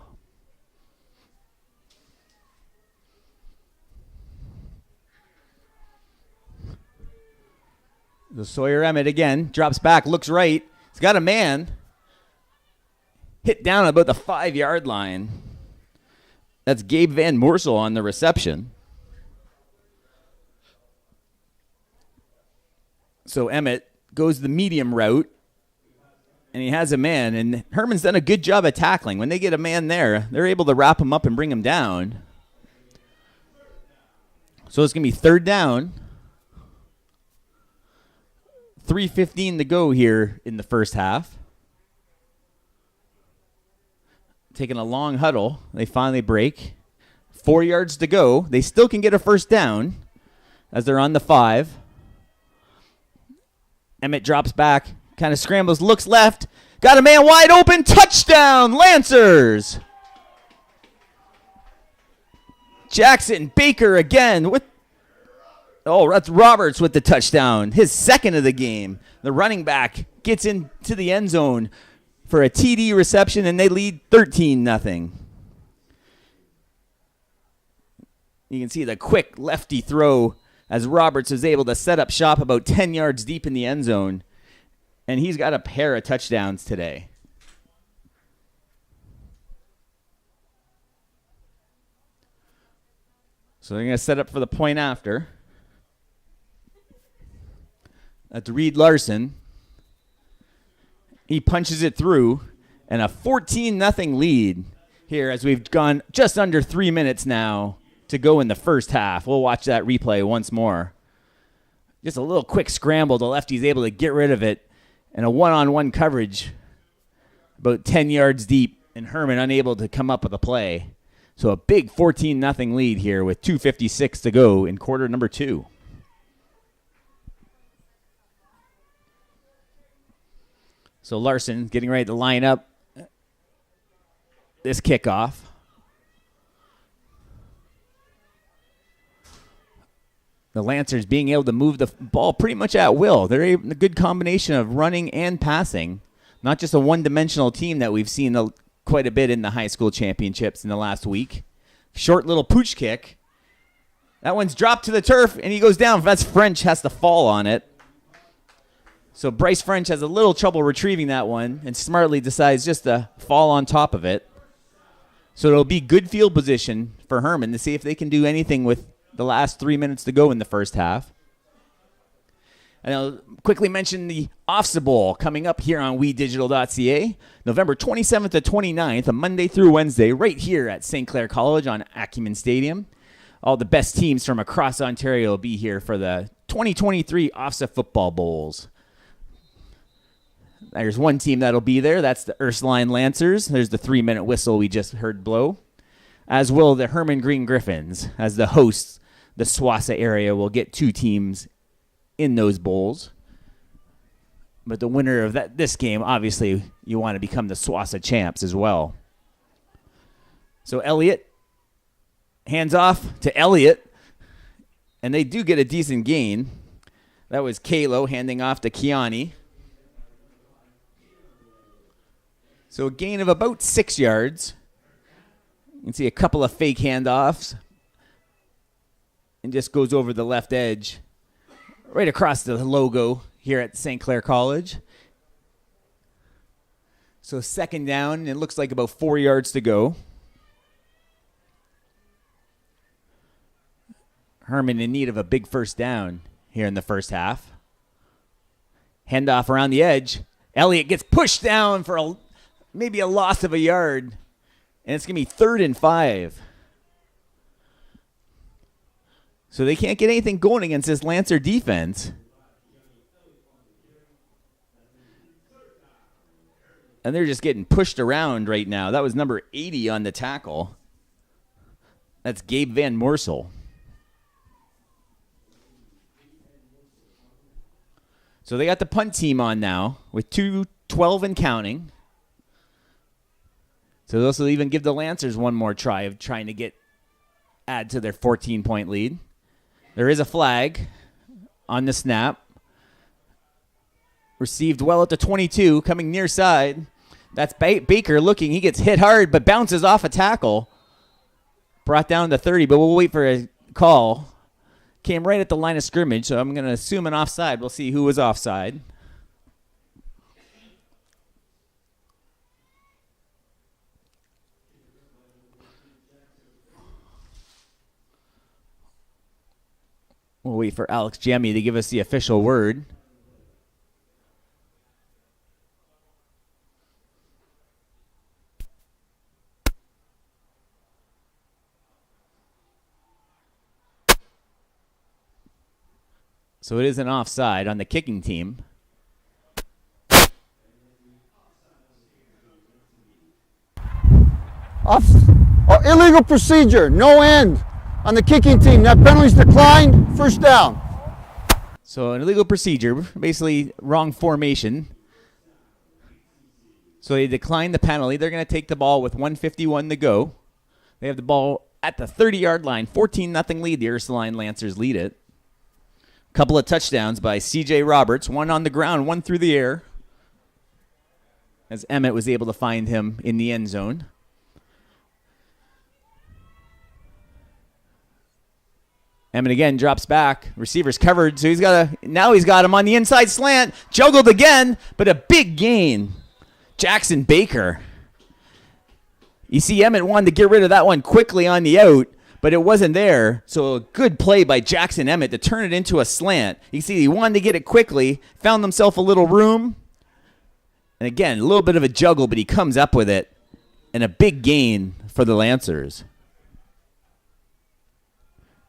So Sawyer Emmett again drops back, looks right. He's got a man. Hit down about the 5-yard line. That's Gabe Van Moorsel on the reception. So Emmett goes the medium route, and he has a man, and Herman's done a good job of tackling. When they get a man there, they're able to wrap him up and bring him down. So it's going to be 3rd down. 3:15 to go here in the first half. Taking a long huddle. They finally break. 4 yards to go. They still can get a first down as they're on the 5. Emmett drops back, kind of scrambles, looks left. Got a man wide open. Touchdown, Lancers! Jackson Baker again with... Oh, that's Roberts with the touchdown. His 2nd of the game. The running back gets into the end zone for a TD reception, and they lead 13-0. You can see the quick lefty throw as Roberts is able to set up shop about 10 yards deep in the end zone. And he's got a pair of touchdowns today. So they're going to set up for the point after. That's Reed Larson. He punches it through, and a 14-0 lead here as we've gone just under 3 minutes now to go in the first half. We'll watch that replay once more. Just a little quick scramble. The lefty's able to get rid of it, and a one-on-one coverage about 10 yards deep, and Herman unable to come up with a play. So a big 14-0 lead here with 2:56 to go in quarter number 2. So Larson getting ready to line up this kickoff. The Lancers being able to move the ball pretty much at will. They're a good combination of running and passing. Not just a one-dimensional team that we've seen quite a bit in the high school championships in the last week. Short little pooch kick. That one's dropped to the turf, and he goes down. That's French, has to fall on it. So Bryce French has a little trouble retrieving that one and smartly decides just to fall on top of it. So it'll be good field position for Herman to see if they can do anything with the last 3 minutes to go in the first half. And I'll quickly mention the OFSAA Bowl coming up here on WeDigital.ca, November 27th to 29th, a Monday through Wednesday, right here at St. Clair College on Acumen Stadium. All the best teams from across Ontario will be here for the 2023 OFSAA Football Bowls. There's one team that'll be there. That's the Ursuline Lancers. There's the 3-minute whistle we just heard blow. As will the Herman Green Griffins. As the hosts, the SWOSSAA area will get 2 teams in those bowls. But the winner of this game, obviously, you want to become the SWOSSAA champs as well. So Elliott, hands off to Elliott. And they do get a decent gain. That was Kalo handing off to Kiani. So a gain of about 6 yards. You can see a couple of fake handoffs. And just goes over the left edge. Right across the logo here at St. Clair College. So 2nd down. It looks like about 4 yards to go. Herman in need of a big first down here in the first half. Handoff around the edge. Elliott gets pushed down for maybe a loss of a yard. And it's going to be 3rd and 5. So they can't get anything going against this Lancer defense. And they're just getting pushed around right now. That was number 80 on the tackle. That's Gabe Van Moorsel. So they got the punt team on now with 2:12 and counting. So this will even give the Lancers one more try of trying to add to their 14-point lead. There is a flag on the snap. Received well at the 22, coming near side. That's Baker looking. He gets hit hard, but bounces off a tackle. Brought down to 30, but we'll wait for a call. Came right at the line of scrimmage, so I'm going to assume an offside. We'll see who was offside. We'll wait for Alex Jemmy to give us the official word. So it is an offside on the kicking team. Illegal procedure, no end on the kicking team. That penalty's declined, first down. So an illegal procedure, basically wrong formation. So they decline the penalty. They're going to take the ball with 1:51 to go. They have the ball at the 30-yard line. 14-0 lead. The Ursuline Lancers lead it. Couple of touchdowns by C.J. Roberts. One on the ground, one through the air. As Emmett was able to find him in the end zone. Emmett again drops back. Receiver's covered, so he's got him on the inside slant. Juggled again, but a big gain. Jackson Baker. You see Emmett wanted to get rid of that one quickly on the out, but it wasn't there. So a good play by Jackson Emmett to turn it into a slant. You see he wanted to get it quickly, found himself a little room. And again, a little bit of a juggle, but he comes up with it. And a big gain for the Lancers.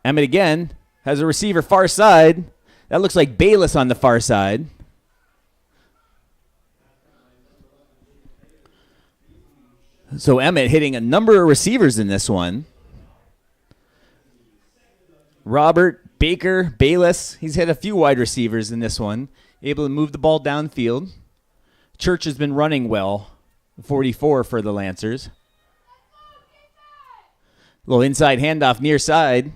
Emmett again has a receiver far side. That looks like Bayless on the far side. So Emmett hitting a number of receivers in this one. Robert, Baker, Bayless. He's hit a few wide receivers in this one. Able to move the ball downfield. Church has been running well. 44 for the Lancers. Little inside handoff near side.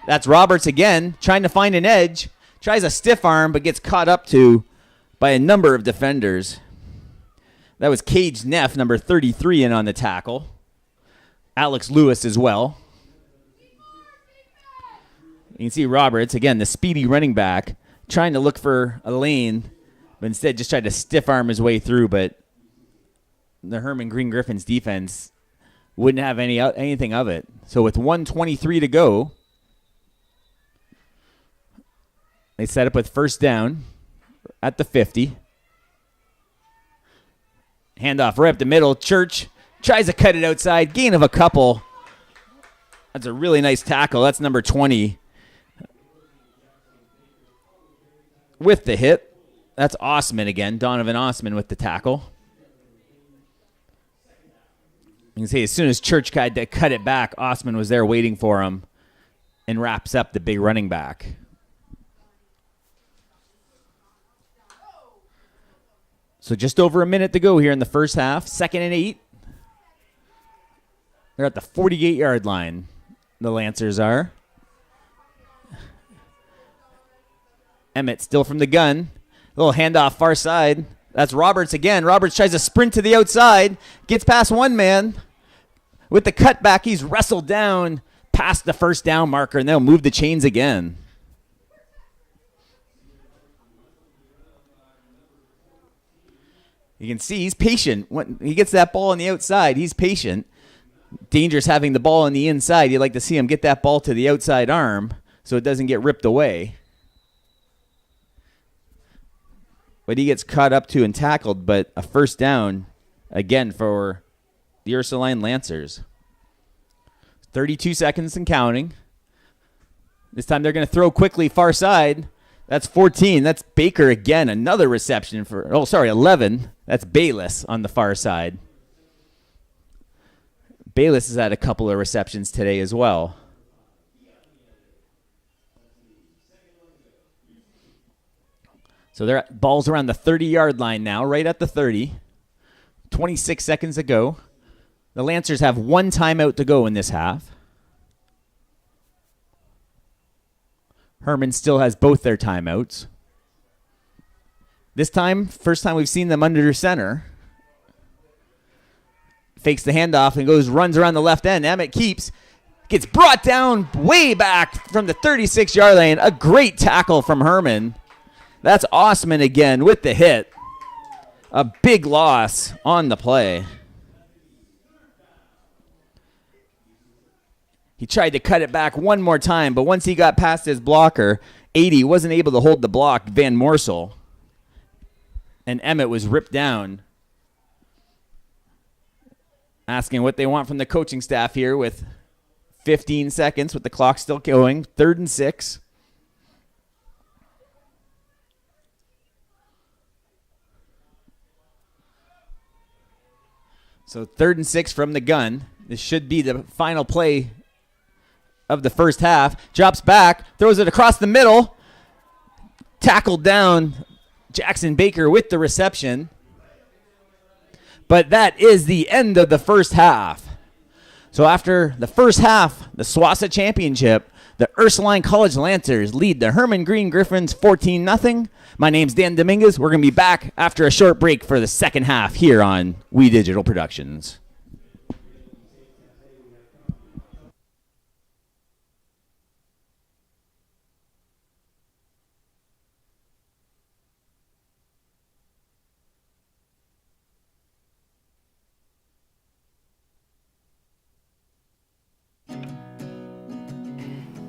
That's Roberts again, trying to find an edge. Tries a stiff arm, but gets caught up to by a number of defenders. That was Cage Neff, number 33, in on the tackle. Alex Lewis as well. You can see Roberts, again, the speedy running back, trying to look for a lane, but instead just tried to stiff arm his way through, but the Herman Green Griffins defense wouldn't have anything of it. So with 1:23 to go, they set up with first down at the 50. Handoff right up the middle. Church tries to cut it outside. Gain of a couple. That's a really nice tackle. That's number 20. With the hit. That's Osman again. Donovan Osman with the tackle. You can see as soon as Church tried to cut it back, Osman was there waiting for him and wraps up the big running back. So just over a minute to go here in the first half. 2nd and 8. They're at the 48-yard line. The Lancers are. Emmett still from the gun. Little handoff far side. That's Roberts again. Roberts tries to sprint to the outside. Gets past one man. With the cutback, he's wrestled down past the first down marker, and they'll move the chains again. You can see he's patient. When he gets that ball on the outside, he's patient. Dangerous having the ball on the inside. You'd like to see him get that ball to the outside arm so it doesn't get ripped away. But he gets caught up to and tackled, but a first down again for the Ursuline Lancers. 32 seconds and counting. This time they're going to throw quickly far side. That's 14. That's Baker again. Another reception for, 11. That's Bayless on the far side. Bayless has had a couple of receptions today as well. So their ball's around the 30-yard line now, right at the 30. 26 seconds to go. The Lancers have one timeout to go in this half. Herman still has both their timeouts. This time, first time we've seen them under center. Fakes the handoff and runs around the left end. Emmett keeps, gets brought down way back from the 36-yard line. A great tackle from Herman. That's Osman again with the hit. A big loss on the play. He tried to cut it back one more time, but once he got past his blocker, 80 wasn't able to hold the block, Van Morsel. And Emmett was ripped down. Asking what they want from the coaching staff here with 15 seconds with the clock still going. 3rd and 6. So 3rd and 6 from the gun. This should be the final play of the first half. Drops back, throws it across the middle. Tackled down Jackson Baker with the reception. But that is the end of the first half. So after the first half, the SWOSSAA Championship, the Ursuline College Lancers lead the Herman Green Griffins 14-0. My name's Dan Dominguez. We're going to be back after a short break for the second half here on We Digital Productions.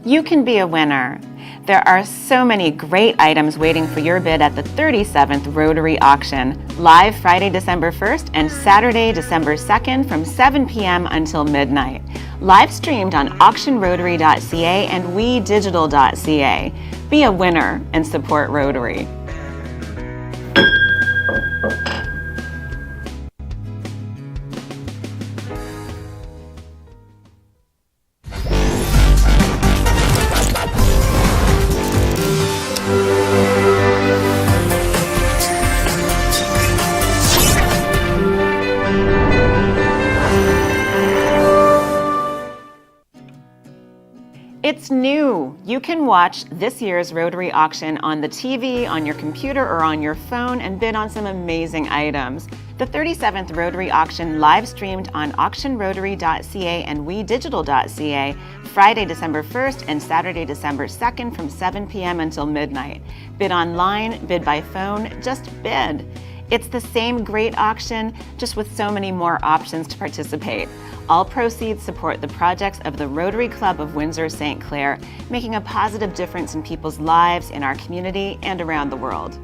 You can be a winner. There are so many great items waiting for your bid at the 37th Rotary Auction, live Friday, December 1st and Saturday, December 2nd from 7 p.m. until midnight. Live streamed on auctionrotary.ca and wedigital.ca. Be a winner and support Rotary. It's new. You can watch this year's Rotary auction on the TV, on your computer, or on your phone and bid on some amazing items. The 37th Rotary auction live streamed on auctionrotary.ca and wedigital.ca Friday, December 1st and Saturday, December 2nd from 7 p.m. until midnight. Bid online, bid by phone, just bid. It's the same great auction, just with so many more options to participate. All proceeds support the projects of the Rotary Club of Windsor-St. Clair, making a positive difference in people's lives, in our community, and around the world.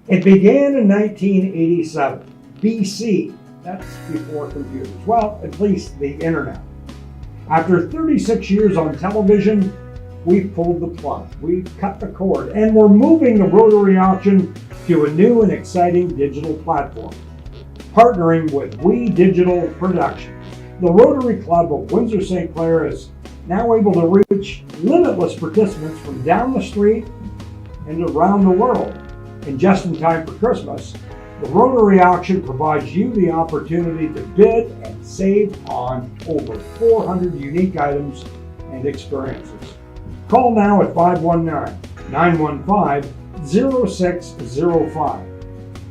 It began in 1987, BC. That's before computers. Well, at least the internet. After 36 years on television, we've pulled the plug. We've cut the cord, and we're moving the Rotary auction to a new and exciting digital platform. Partnering with We Digital Productions, the Rotary Club of Windsor-St. Clair is now able to reach limitless participants from down the street and around the world. And just in time for Christmas, the Rotary auction provides you the opportunity to bid and save on over 400 unique items and experiences. Call now at 519-915-0605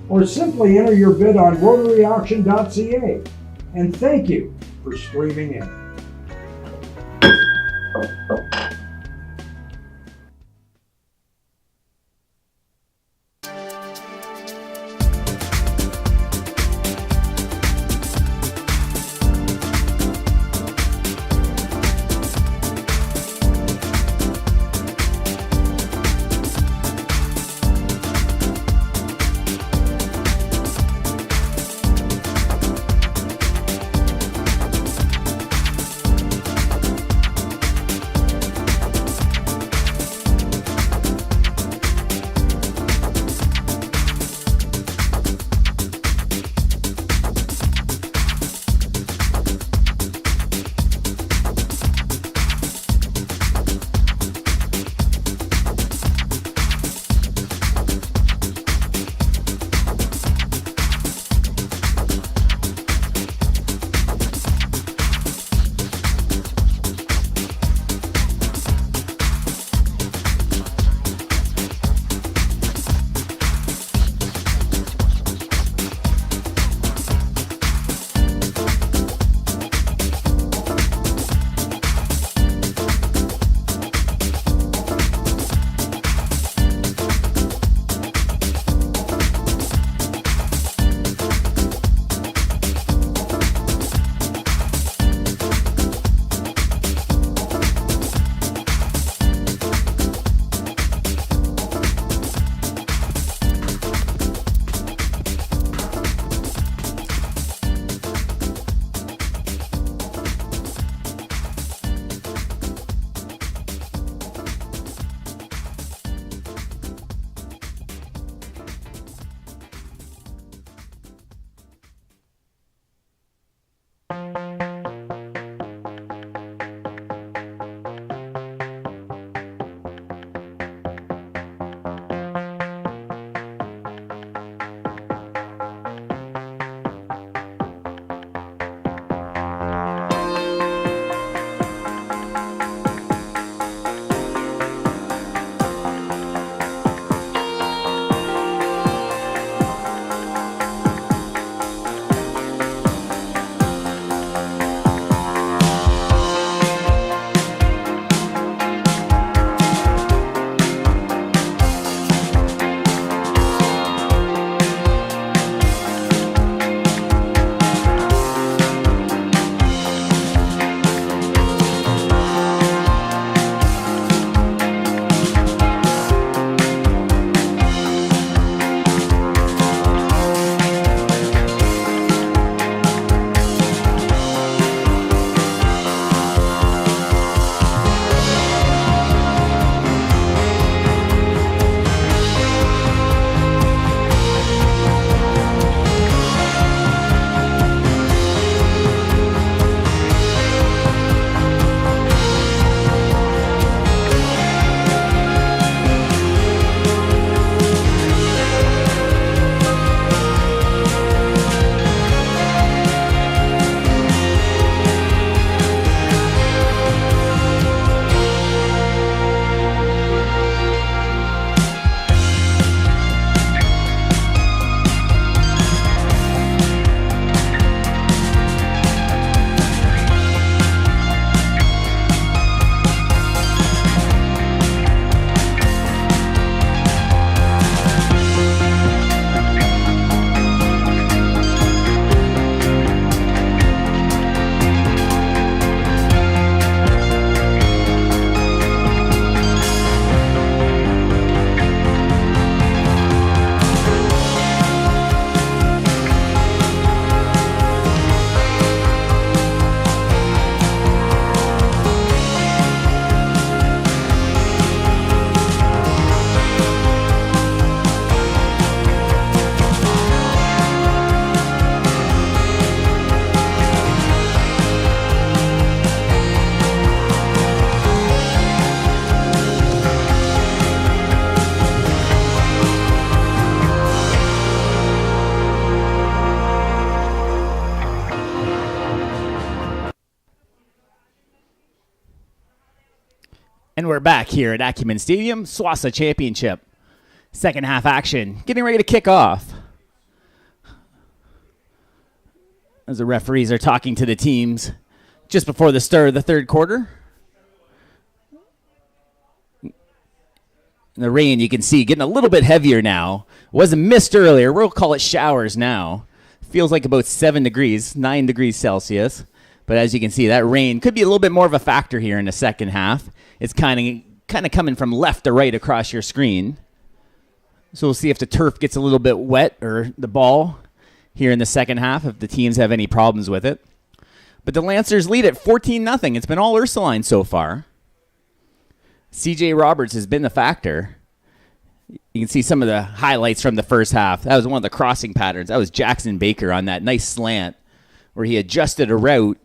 or simply enter your bid on rotaryauction.ca. And thank you for streaming in. And we're back here at Acumen Stadium, SWOSSAA Championship. Second half action, getting ready to kick off. as the referees are talking to the teams just before the start of the third quarter. The rain, you can see, getting a little bit heavier now. Was a mist earlier. We'll call it showers now. Feels like about 7 degrees, 9 degrees Celsius. But as you can see, that rain could be a little bit more of a factor here in the second half. It's kind of coming from left to right across your screen. So we'll see if the turf gets a little bit wet, or the ball here in the second half, if the teams have any problems with it. But the Lancers lead at 14-0. It's been all Ursuline so far. C.J. Roberts has been the factor. You can see some of the highlights from the first half. That was one of the crossing patterns. That was Jackson Baker on that nice slant where he adjusted a route.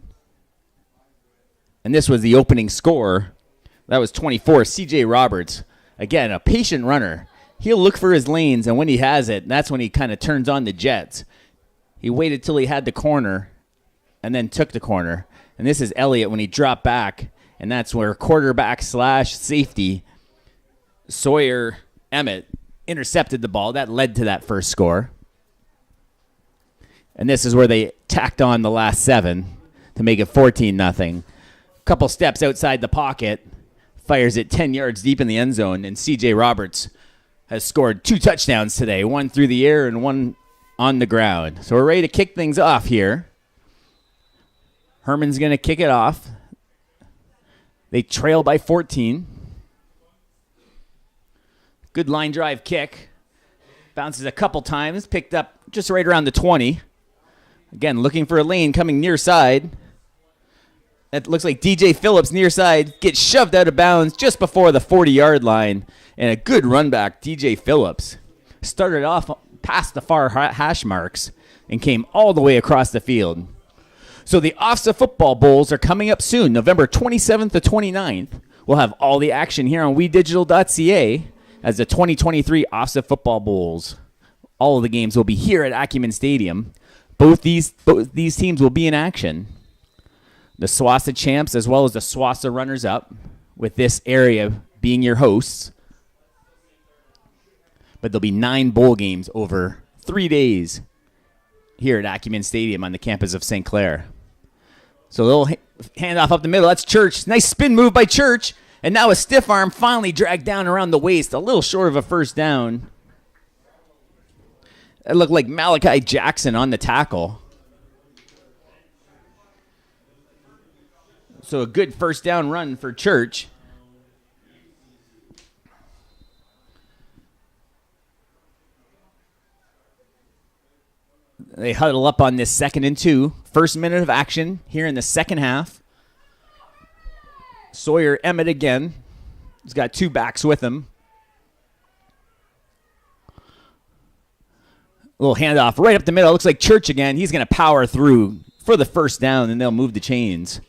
And this was the opening score. That was 24. C.J. Roberts, again, a patient runner. He'll look for his lanes, and when he has it, that's when he kind of turns on the jets. He waited till he had the corner and then took the corner. And this is Elliott when he dropped back. And that's where quarterback / safety Sawyer Emmett intercepted the ball. That led to that first score. And this is where they tacked on the last 7 to make it 14-0. Couple steps outside the pocket, fires it 10 yards deep in the end zone, and C.J. Roberts has scored 2 touchdowns today, one through the air and one on the ground. So we're ready to kick things off here. Herman's going to kick it off. They trail by 14. Good line drive kick. Bounces a couple times. Picked up just right around the 20. Again, looking for a lane coming near side. It looks like DJ Phillips near side gets shoved out of bounds just before the 40-yard line. And a good run back, DJ Phillips. Started off past the far hash marks and came all the way across the field. So the OFSAA football bowls are coming up soon, November 27th to 29th. We'll have all the action here on WeDigital.ca as the 2023 OFSAA football bowls. All of the games will be here at Acumen Stadium. Both these teams will be in action. The SWOSSAA champs as well as the SWOSSAA runners-up, with this area being your hosts. But there'll be 9 bowl games over 3 days here at Acumen Stadium on the campus of St. Clair. So a little handoff up the middle. That's Church. Nice spin move by Church. And now a stiff arm finally dragged down around the waist. A little short of a first down. It looked like Malachi Jackson on the tackle. So a good first down run for Church. They huddle up on this 2nd and 2. First minute of action here in the second half. Sawyer Emmett again. He's got 2 backs with him. A little handoff right up the middle. Looks like Church again. He's going to power through for the first down, and they'll move the chains.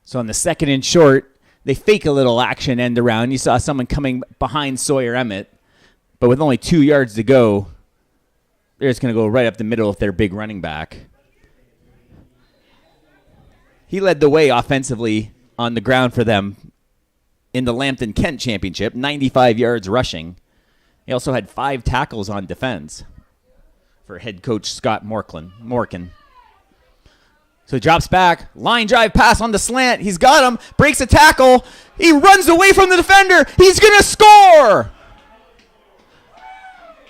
So on the 2nd and short, they fake a little action end around. You saw someone coming behind Sawyer Emmett. But with only 2 yards to go, they're just going to go right up the middle with their big running back. He led the way offensively on the ground for them in the Lambton-Kent Championship, 95 yards rushing. He also had 5 tackles on defense for head coach Scott Morkin. So he drops back, line drive pass on the slant. He's got him, breaks a tackle. He runs away from the defender. He's going to score!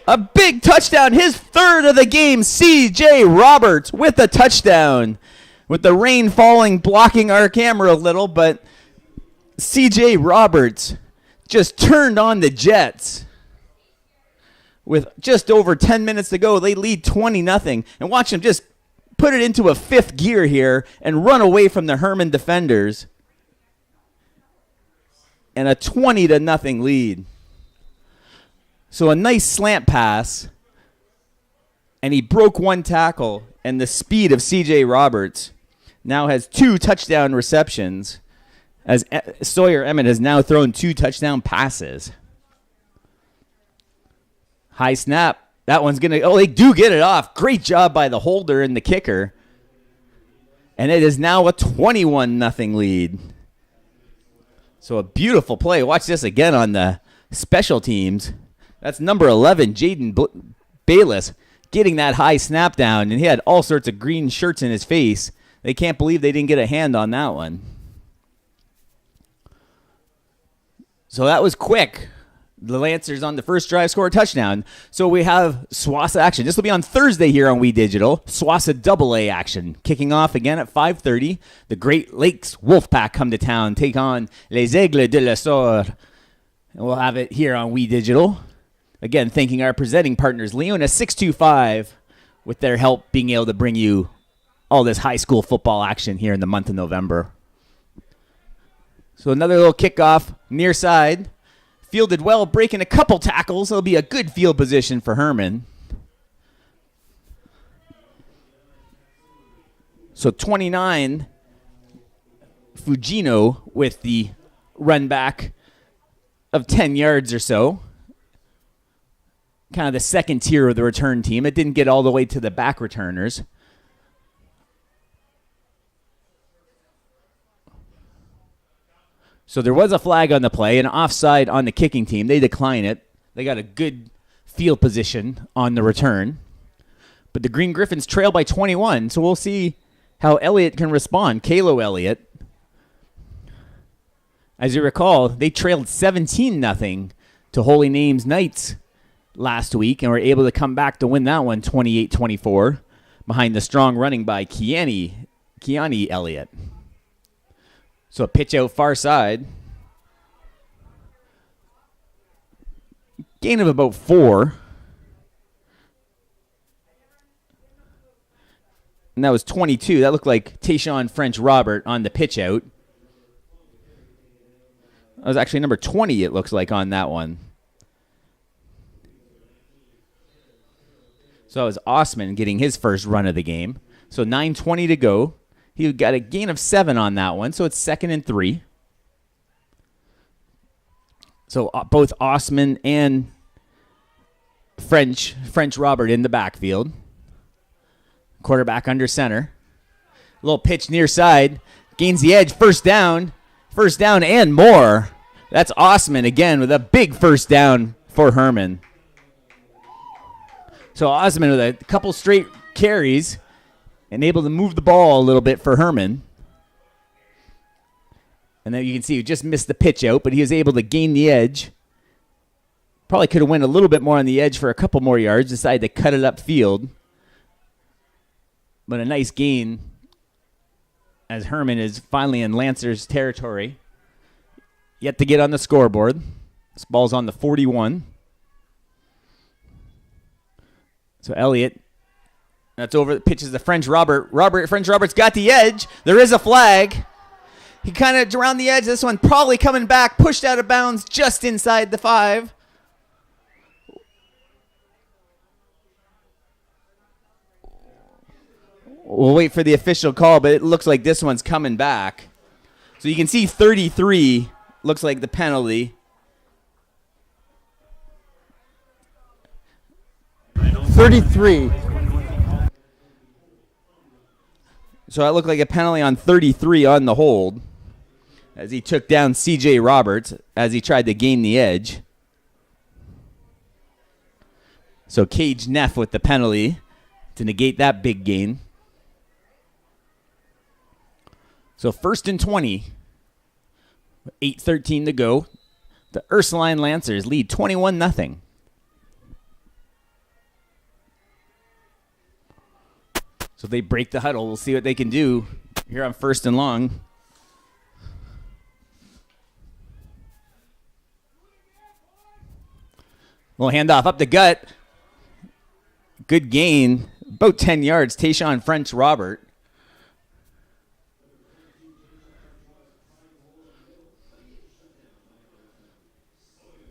A big touchdown, his 3rd of the game. C.J. Roberts with a touchdown. With the rain falling, blocking our camera a little, but C.J. Roberts just turned on the Jets. With just over 10 minutes to go, they lead 20-0. And watch them just put it into a 5th gear here and run away from the Herman defenders. And a 20-0 lead. So a nice slant pass, and he broke 1 tackle, and the speed of C.J. Roberts now has 2 touchdown receptions, as Sawyer Emmett has now thrown 2 touchdown passes. High snap. That one's going to, they do get it off. Great job by the holder and the kicker. And it is now a 21-0 lead. So a beautiful play. Watch this again on the special teams. That's number 11, Jaden Bayless. getting that high snap down, and he had all sorts of green shirts in his face. They can't believe they didn't get a hand on that one. So that was quick. The Lancers on the first drive score a touchdown. So we have SWOSSAA action. This will be on Thursday here on We Digital. SWOSSAA AA action. Kicking off again at 5:30. The Great Lakes Wolfpack come to town, take on Les Aigles de l'Essor. And we'll have it here on We Digital. Again, thanking our presenting partners, Leona 625, with their help being able to bring you all this high school football action here in the month of November. So another little kickoff near side. Fielded well, breaking a couple tackles. It'll be a good field position for Herman. So 29, Fujino with the run back of 10 yards or so. Kind of the second tier of the return team. It didn't get all the way to the back returners. So there was a flag on the play, an offside on the kicking team. They decline it. They got a good field position on the return. But the Green Griffins trail by 21, so we'll see how Elliott can respond. Kalo Elliott. As you recall, they trailed 17-0 to Holy Names Knights last week and were able to come back to win that one 28-24 behind the strong running by Kiani Elliott. So a pitch out far side. Gain of about 4. And that was 22. That looked like Tayshawn French Robert on the pitch out. That was actually number 20, it looks like, on that one. So that was Osman getting his first run of the game. So 9:20 to go. He got a gain of 7 on that one, so it's 2nd and 3. So both Osman and French Robert in the backfield. Quarterback under center. Little pitch near side. Gains the edge. First down and more. That's Osman again with a big first down for Herman. So Osman with a couple straight carries and able to move the ball a little bit for Herman. And then you can see he just missed the pitch out, but he was able to gain the edge. Probably could have went a little bit more on the edge for a couple more yards. Decided to cut it upfield. But a nice gain as Herman is finally in Lancers territory. Yet to get on the scoreboard. This ball's on the 41. So Elliott, that's over. Pitches to French Robert. French Robert's got the edge. There is a flag. He kind of around the edge. This one probably coming back. Pushed out of bounds just inside the 5. We'll wait for the official call, but it looks like this one's coming back. So you can see 33 looks like the penalty. 33. So that looked like a penalty on 33 on the hold as he took down C.J. Roberts as he tried to gain the edge. So Cage Neff with the penalty to negate that big gain. So 1st and 20, 8:13 to go. The Ursuline Lancers lead 21-0. So they break the huddle. We'll see what they can do here on 1st and long. Little handoff up the gut. Good gain. About 10 yards. Tayshawn French Robert.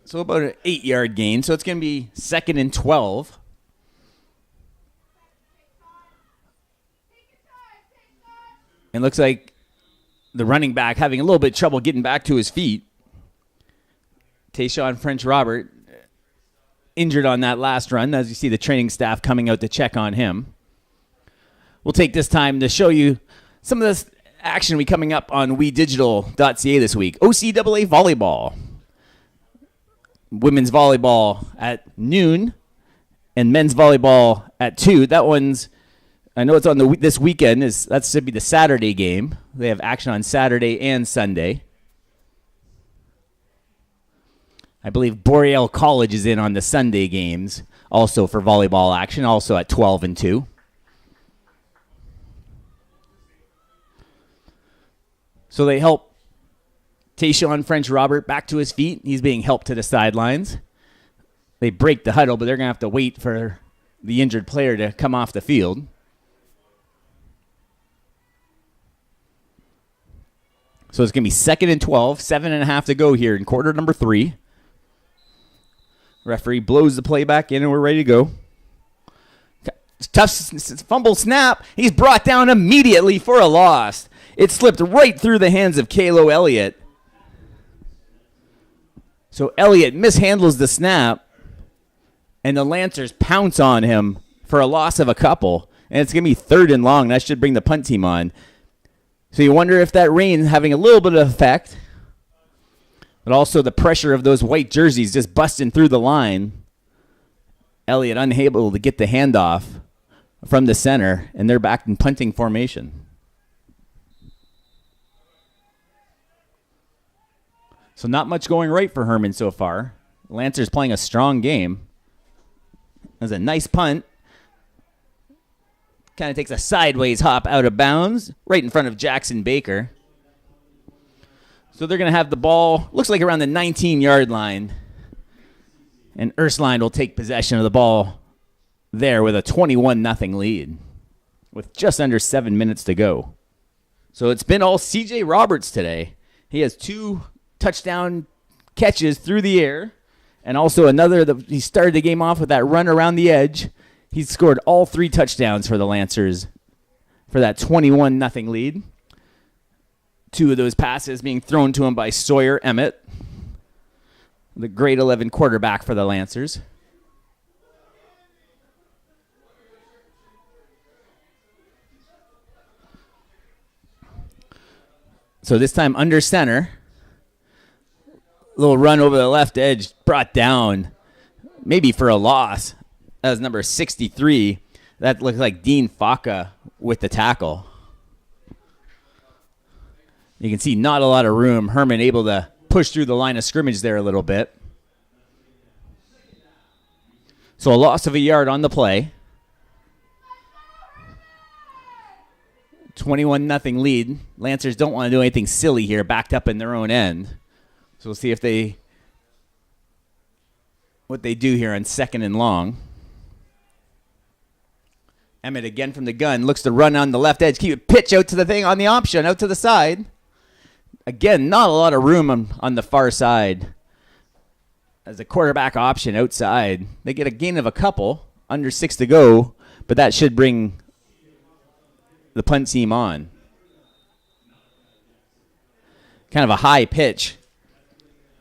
So about an 8-yard gain. So it's going to be 2nd and 12. It looks like the running back having a little bit of trouble getting back to his feet. Tayshawn French Robert injured on that last run, as you see the training staff coming out to check on him. We'll take this time to show you some of this action we coming up on WeDigital.ca this week. OCAA volleyball. Women's volleyball at noon and men's volleyball at 2. That one's, I know it's on this weekend. That should be the Saturday game. They have action on Saturday and Sunday. I believe Boreal College is in on the Sunday games, also for volleyball action, also at 12 and 2. So they help Tayshawn French Robert back to his feet. He's being helped to the sidelines. They break the huddle, but they're going to have to wait for the injured player to come off the field. So it's going to be 2nd and 12, 7.5 to go here in quarter number 3. Referee blows the play back in, and we're ready to go. Tough fumble snap. He's brought down immediately for a loss. It slipped right through the hands of Kalo Elliott. So Elliott mishandles the snap, and the Lancers pounce on him for a loss of a couple. And it's going to be 3rd and long. That should bring the punt team on. So you wonder if that rain having a little bit of effect, but also the pressure of those white jerseys just busting through the line. Elliott unable to get the handoff from the center, and they're back in punting formation. So not much going right for Herman so far. Lancers playing a strong game. That's a nice punt. Kind of takes a sideways hop out of bounds, right in front of Jackson Baker. So they're going to have the ball, looks like around the 19-yard line. And Ursuline will take possession of the ball there with a 21-0 lead with just under 7 minutes to go. So it's been all C.J. Roberts today. He has 2 touchdown catches through the air, and also another, he started the game off with that run around the edge. He's scored all 3 touchdowns for the Lancers for that 21-0 lead. 2 of those passes being thrown to him by Sawyer Emmett, the grade 11 quarterback for the Lancers. So this time under center. Little run over the left edge, brought down, maybe for a loss. That was number 63. That looked like Dean Faca with the tackle. You can see not a lot of room. Herman able to push through the line of scrimmage there a little bit. So a loss of a yard on the play. 21-0 lead. Lancers don't want to do anything silly here, backed up in their own end. So we'll see if what they do here on 2nd and long. Emmett again from the gun, looks to run on the left edge, keep a pitch out to the thing on the option, out to the side. Again, not a lot of room on the far side. As a quarterback option outside, they get a gain of a couple, under 6 to go, but that should bring the punt team on. Kind of a high pitch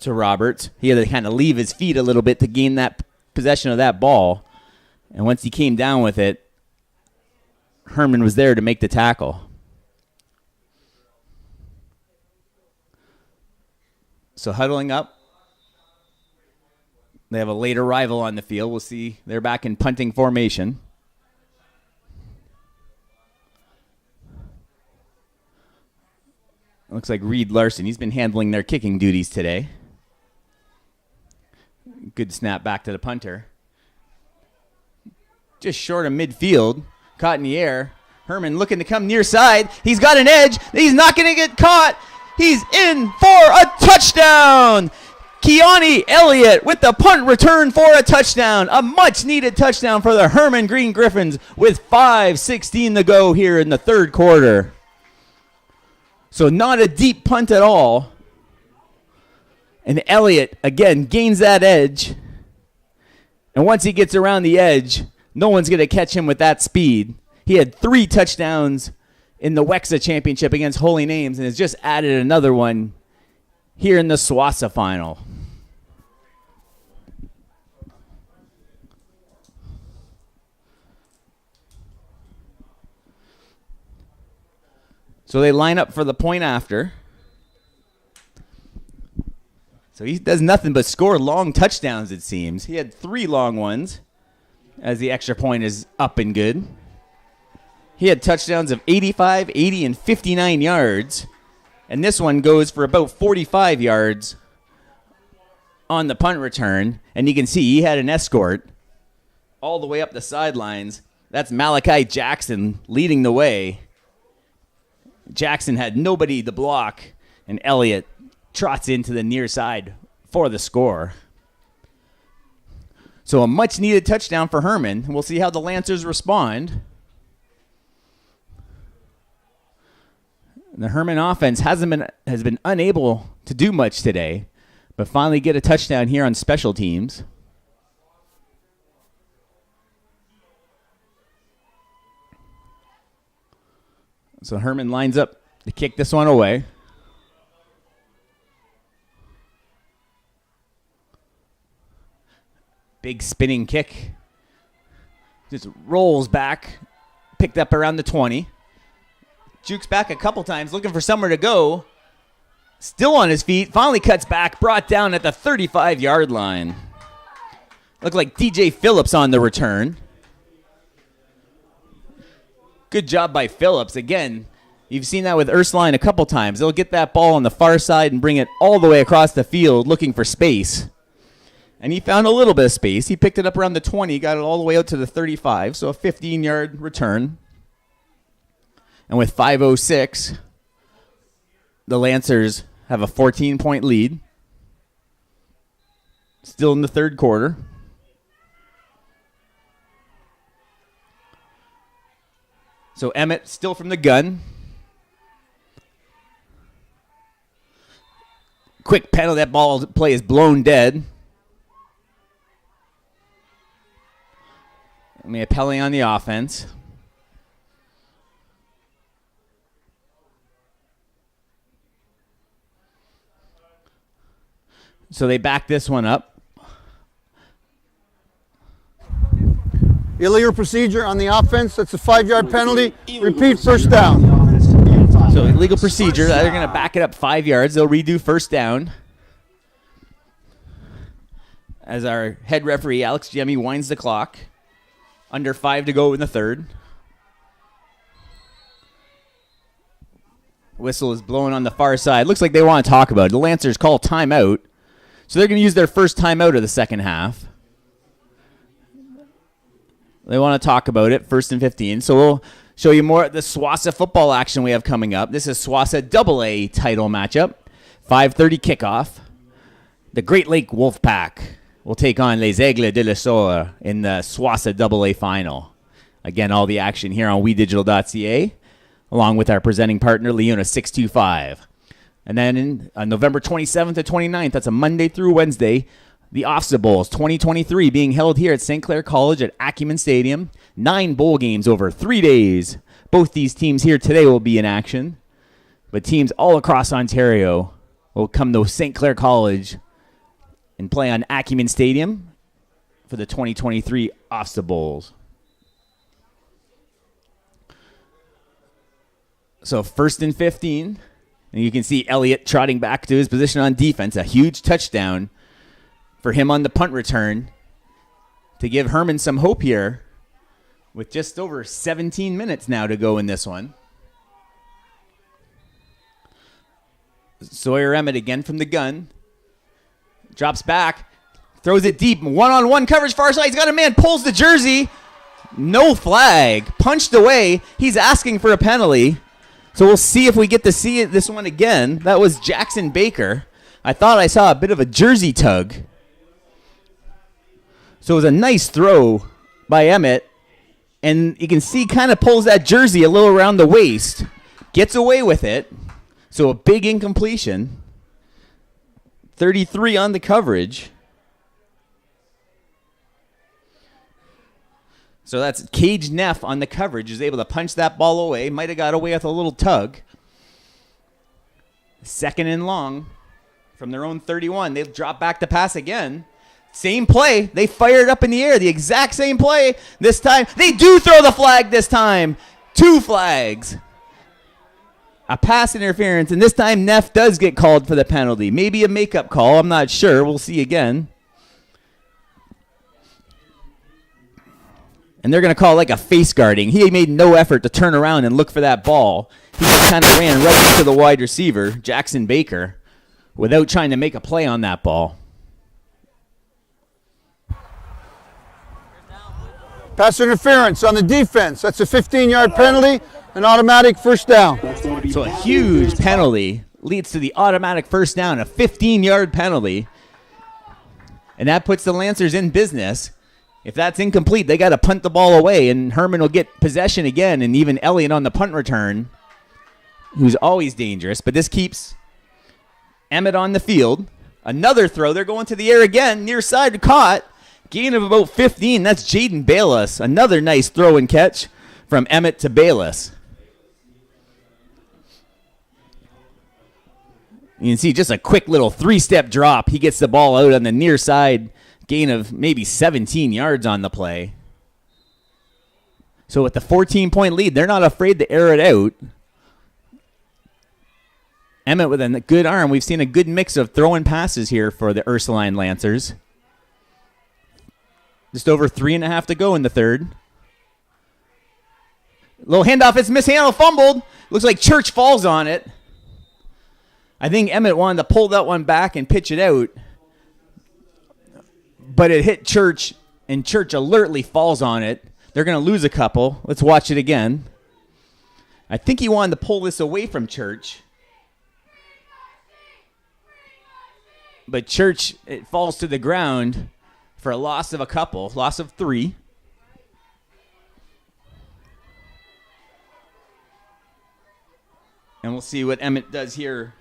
to Roberts. He had to kind of leave his feet a little bit to gain that possession of that ball. And once he came down with it, Herman was there to make the tackle. So huddling up. They have a late arrival on the field. We'll see. They're back in punting formation. Looks like Reed Larson. He's been handling their kicking duties today. Good snap back to the punter. Just short of midfield. Caught in the air. Herman looking to come near side. He's got an edge. He's not going to get caught. He's in for a touchdown. Keone Elliott with the punt return for a touchdown. A much-needed touchdown for the Herman Green Griffins with 5:16 to go here in the 3rd quarter. So not a deep punt at all. And Elliott, again, gains that edge. And once he gets around the edge, no one's going to catch him with that speed. He had 3 touchdowns in the WEXA championship against Holy Names and has just added another one here in the SWOSSAA final. So they line up for the point after. So he does nothing but score long touchdowns, it seems. He had 3 long ones. as the extra point is up and good. He had touchdowns of 85, 80, and 59 yards. And this one goes for about 45 yards on the punt return. And you can see he had an escort all the way up the sidelines. That's Malachi Jackson leading the way. Jackson had nobody to block, and Elliott trots into the near side for the score. So a much-needed touchdown for Herman. We'll see how the Lancers respond. The Herman offense has been unable to do much today, but finally get a touchdown here on special teams. So Herman lines up to kick this one away. Big spinning kick. Just rolls back, picked up around the 20. Jukes back a couple times, looking for somewhere to go. Still on his feet, finally cuts back, brought down at the 35-yard line. Looked like DJ Phillips on the return. Good job by Phillips. Again, you've seen that with Ursuline a couple times. They'll get that ball on the far side and bring it all the way across the field looking for space. And he found a little bit of space. He picked it up around the 20, got it all the way out to the 35, so a 15-yard return. And with 5:06, the Lancers have a 14-point lead. Still in the third quarter. So Emmett still from the gun. Quick penalty. That ball play is blown dead. Apelli on the offense. So they back this one up. Illegal procedure on the offense. That's a 5-yard penalty. Repeat first down. So illegal procedure. They're going to back it up 5 yards. They'll redo first down. As our head referee, Alex Jemmy, winds the clock. Under 5 to go in the third. Whistle is blowing on the far side. Looks like they want to talk about it. The Lancers call timeout. So they're going to use their first timeout of the second half. They want to talk about it, 1st and 15. So we'll show you more of the SWOSSAA football action we have coming up. This is SWOSSAA AA title matchup. 5:30 kickoff. The Great Lake Wolfpack will take on Les Aigles de l'Essor in the SWOSSAA AA final. Again, all the action here on WeDigital.ca, along with our presenting partner, Leona 625. And then on November 27th to 29th, that's a Monday through Wednesday, the OFSAA Bowls 2023 being held here at St. Clair College at Acumen Stadium. 9 bowl games over 3 days. Both these teams here today will be in action. But teams all across Ontario will come to St. Clair College and play on Acumen Stadium for the 2023 OFSAA Bowls. So 1st and 15. And you can see Elliott trotting back to his position on defense. A huge touchdown for him on the punt return to give Herman some hope here with just over 17 minutes now to go in this one. Sawyer Emmett again from the gun. Drops back. Throws it deep. One-on-one coverage far side. He's got a man. Pulls the jersey. No flag. Punched away. He's asking for a penalty. So we'll see if we get to see this one again. That was Jackson Baker. I thought I saw a bit of a jersey tug. So it was a nice throw by Emmett. And you can see kind of pulls that jersey a little around the waist. Gets away with it. So a big incompletion. 33 on the coverage. So that's Cage Neff on the coverage. Is able to punch that ball away. Might have got away with a little tug. 2nd and long from their own 31. They'll drop back to pass again. Same play. They fired up in the air. The exact same play this time. They do throw the flag this time. 2 flags. A pass interference. And this time Neff does get called for the penalty. Maybe a makeup call. I'm not sure. We'll see again. And they're going to call like a face guarding. He made no effort to turn around and look for that ball. He just kind of ran right into the wide receiver, Jackson Baker, without trying to make a play on that ball. Pass interference on the defense. That's a 15-yard penalty, an automatic first down. So a huge penalty leads to the automatic first down, a 15-yard penalty. And that puts the Lancers in business. If that's incomplete, they got to punt the ball away, and Herman will get possession again, and even Elliott on the punt return, who's always dangerous. But this keeps Emmett on the field. Another throw. They're going to the air again. Near side caught. Gain of about 15. That's Jaden Bayless. Another nice throw and catch from Emmett to Bayless. You can see just a quick little 3-step drop. He gets the ball out on the near side. Gain of maybe 17 yards on the play. So with the 14-point lead, they're not afraid to air it out. Emmett with a good arm. We've seen a good mix of throwing passes here for the Ursuline Lancers. Just over 3.5 to go in the third. Little handoff. It's mishandled, fumbled. Looks like Church falls on it. I think Emmett wanted to pull that one back and pitch it out. But it hit Church, and Church alertly falls on it. They're going to lose a couple. Let's watch it again. I think he wanted to pull this away from Church. But Church, it falls to the ground for a loss of a couple, loss of 3. And we'll see what Emmett does here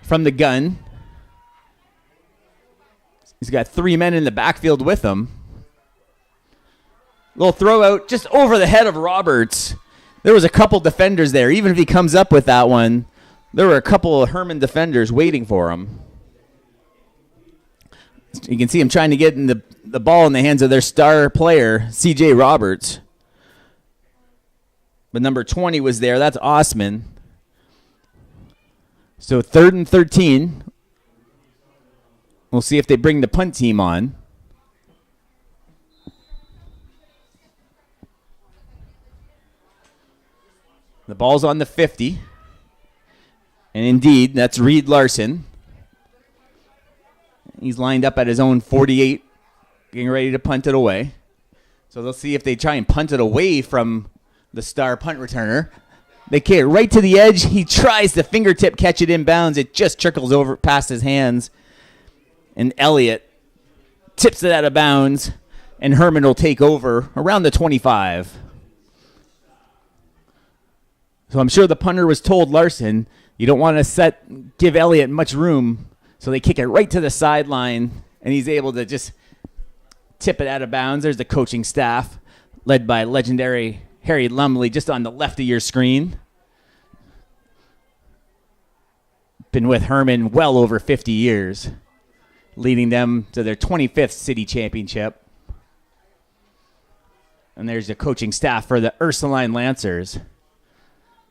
from the gun. He's got 3 men in the backfield with him. Little throw out just over the head of Roberts. There was a couple defenders there. Even if he comes up with that one, there were a couple of Herman defenders waiting for him. You can see him trying to get in the ball in the hands of their star player, C.J. Roberts. But number 20 was there. That's Osman. So 3rd and 13. We'll see if they bring the punt team on. The ball's on the 50. And indeed, that's Reed Larson. He's lined up at his own 48, getting ready to punt it away. So they'll see if they try and punt it away from the star punt returner. They get right to the edge. He tries to fingertip catch it inbounds. It just trickles over past his hands. And Elliott tips it out of bounds. And Herman will take over around the 25. So I'm sure the punter was told Larson, you don't want to give Elliott much room. So they kick it right to the sideline, and he's able to just tip it out of bounds. There's the coaching staff, led by legendary Harry Lumley, just on the left of your screen. Been with Herman well over 50 years, leading them to their 25th city championship. And there's the coaching staff for the Ursuline Lancers,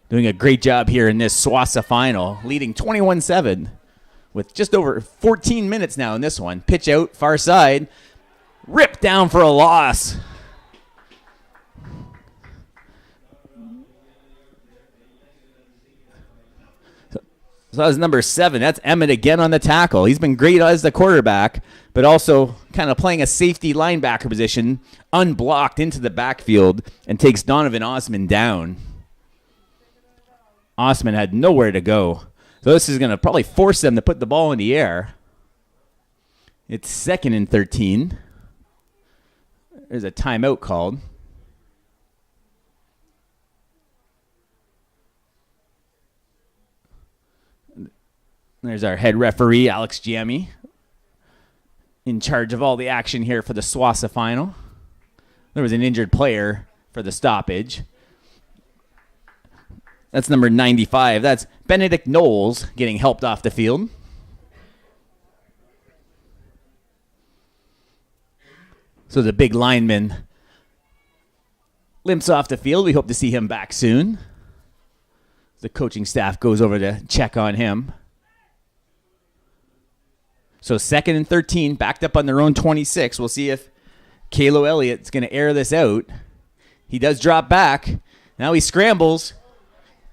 doing a great job here in this SWOSSAA final, leading 21-7. With just over 14 minutes now in this one. Pitch out, far side. Ripped down for a loss. So that was number 7. That's Emmett again on the tackle. He's been great as the quarterback, but also kind of playing a safety linebacker position, unblocked into the backfield, and takes Donovan Osman down. Osman had nowhere to go. So this is going to probably force them to put the ball in the air. It's 2nd and 13. There's a timeout called. There's our head referee, Alex Giammi, in charge of all the action here for the SWOSSAA final. There was an injured player for the stoppage. That's number 95. That's Benedict Knowles getting helped off the field. So the big lineman limps off the field. We hope to see him back soon. The coaching staff goes over to check on him. So 2nd and 13, backed up on their own 26. We'll see if Kalo Elliott's going to air this out. He does drop back. Now he scrambles.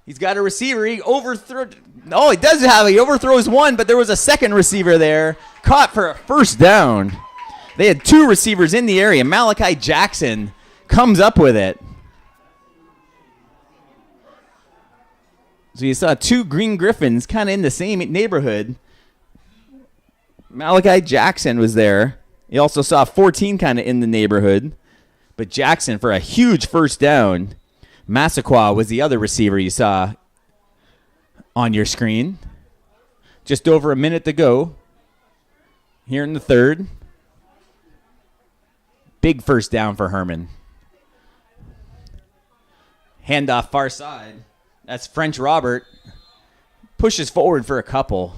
He's got a receiver. He overthrows. Oh, he does have it. He overthrows one, but there was a second receiver there. Caught for a first down. They had two receivers in the area. Malachi Jackson comes up with it. So you saw two Green Griffins kind of in the same neighborhood. Malachi Jackson was there. You also saw 14 kind of in the neighborhood. But Jackson for a huge first down. Massaquoi was the other receiver you saw on your screen. Just over a minute to go here in the third. Big first down for Herman. Handoff far side. That's French Robert. Pushes forward for a couple.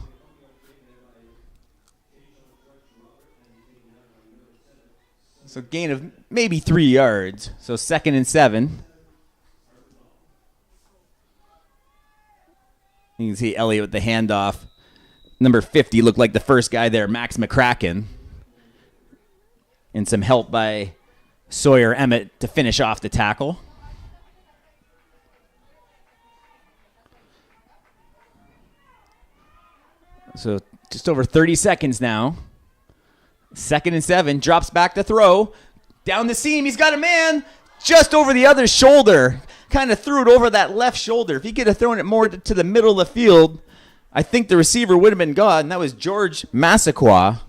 So gain of maybe 3 yards. So 2nd and 7. You can see Elliott with the handoff. Number 50 looked like the first guy there, Max McCracken. And some help by Sawyer Emmett to finish off the tackle. So just over 30 seconds now. 2nd and 7. Drops back to throw. Down the seam. He's got a man just over the other shoulder. Kind of threw it over that left shoulder. If he could have thrown it more to the middle of the field, I think the receiver would have been gone. That was George Massaquoi.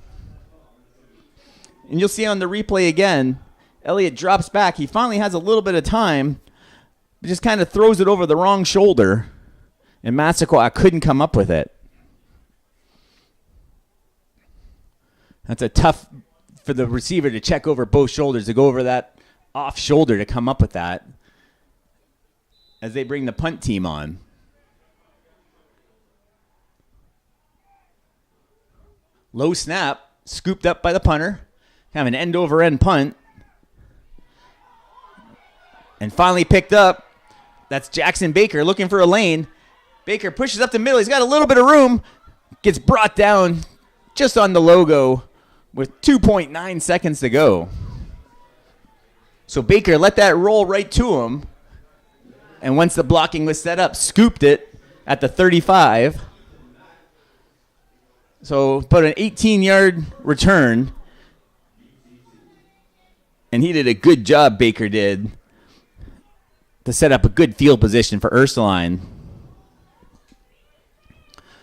And you'll see on the replay again, Elliott drops back. He finally has a little bit of time, but just kind of throws it over the wrong shoulder. And Massaquoi couldn't come up with it. That's a tough for the receiver to check over both shoulders, to go over that off shoulder to come up with that as they bring the punt team on. Low snap, scooped up by the punter. Have an end-over-end punt. And finally picked up. That's Jackson Baker looking for a lane. Baker pushes up the middle. He's got a little bit of room. Gets brought down just on the logo with 2.9 seconds to go. So Baker let that roll right to him. And once the blocking was set up, scooped it at the 35. So about an 18-yard return. And he did a good job, Baker did, to set up a good field position for Ursuline.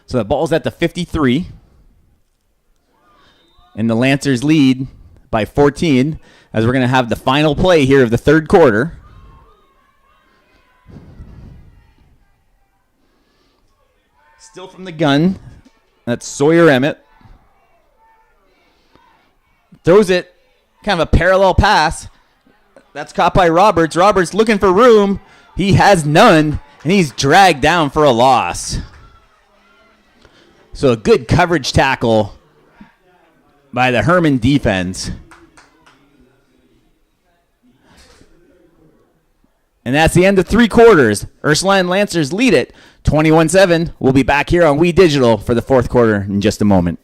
So the ball's at the 53. And the Lancers lead by 14 as we're going to have the final play here of the third quarter. Still from the gun. That's Sawyer Emmett. Throws it. Kind of a parallel pass. That's caught by Roberts. Roberts looking for room. He has none, and he's dragged down for a loss. So a good coverage tackle by the Herman defense. And that's the end of 3 quarters. Ursuline Lancers lead it 21-7. We'll be back here on We Digital for the 4th quarter in just a moment.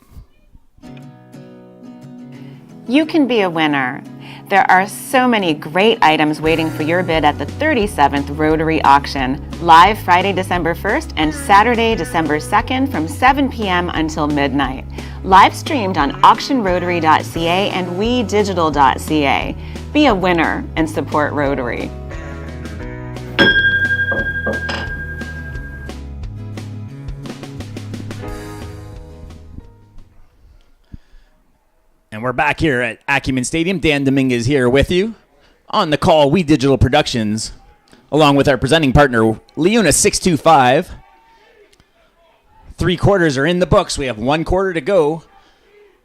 You can be a winner. There are so many great items waiting for your bid at the 37th Rotary Auction, live Friday, December 1st and Saturday, December 2nd from 7 p.m. until midnight. Live streamed on auctionrotary.ca and wedigital.ca. Be a winner and support Rotary. And we're back here at Acumen Stadium. Dan Dominguez here with you. On the call, We Digital Productions, along with our presenting partner, Leona 625. 3 quarters are in the books. We have 1 quarter to go.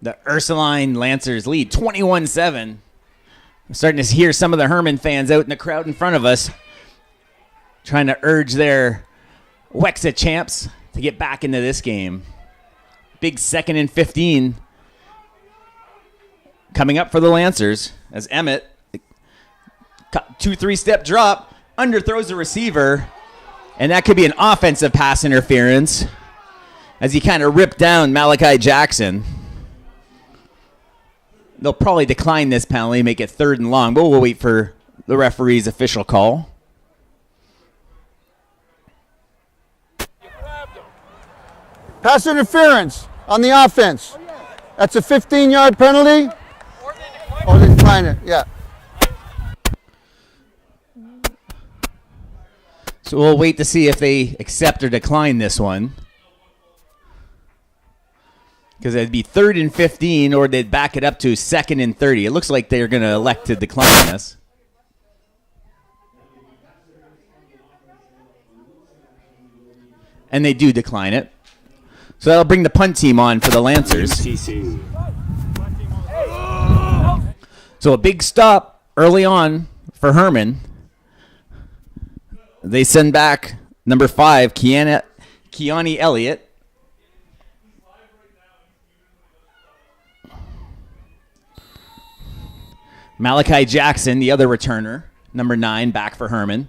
The Ursuline Lancers lead 21-7. I'm starting to hear some of the Herman fans out in the crowd in front of us trying to urge their Wexa champs to get back into this game. Big 2nd and 15 coming up for the Lancers as Emmett, 2-3 step drop, underthrows the receiver, and that could be an offensive pass interference as he kind of ripped down Malachi Jackson. They'll probably decline this penalty, make it 3rd and long, but we'll wait for the referee's official call. Pass interference on the offense. That's a 15-yard penalty. Or they decline it, yeah. So we'll wait to see if they accept or decline this one. Because it'd be 3rd and 15, or they'd back it up to 2nd and 30. It looks like they're going to elect to decline this. And they do decline it. So that'll bring the punt team on for the Lancers. So a big stop early on for Herman. They send back number 5, Keone Elliott. Malachi Jackson, the other returner, number 9, back for Herman.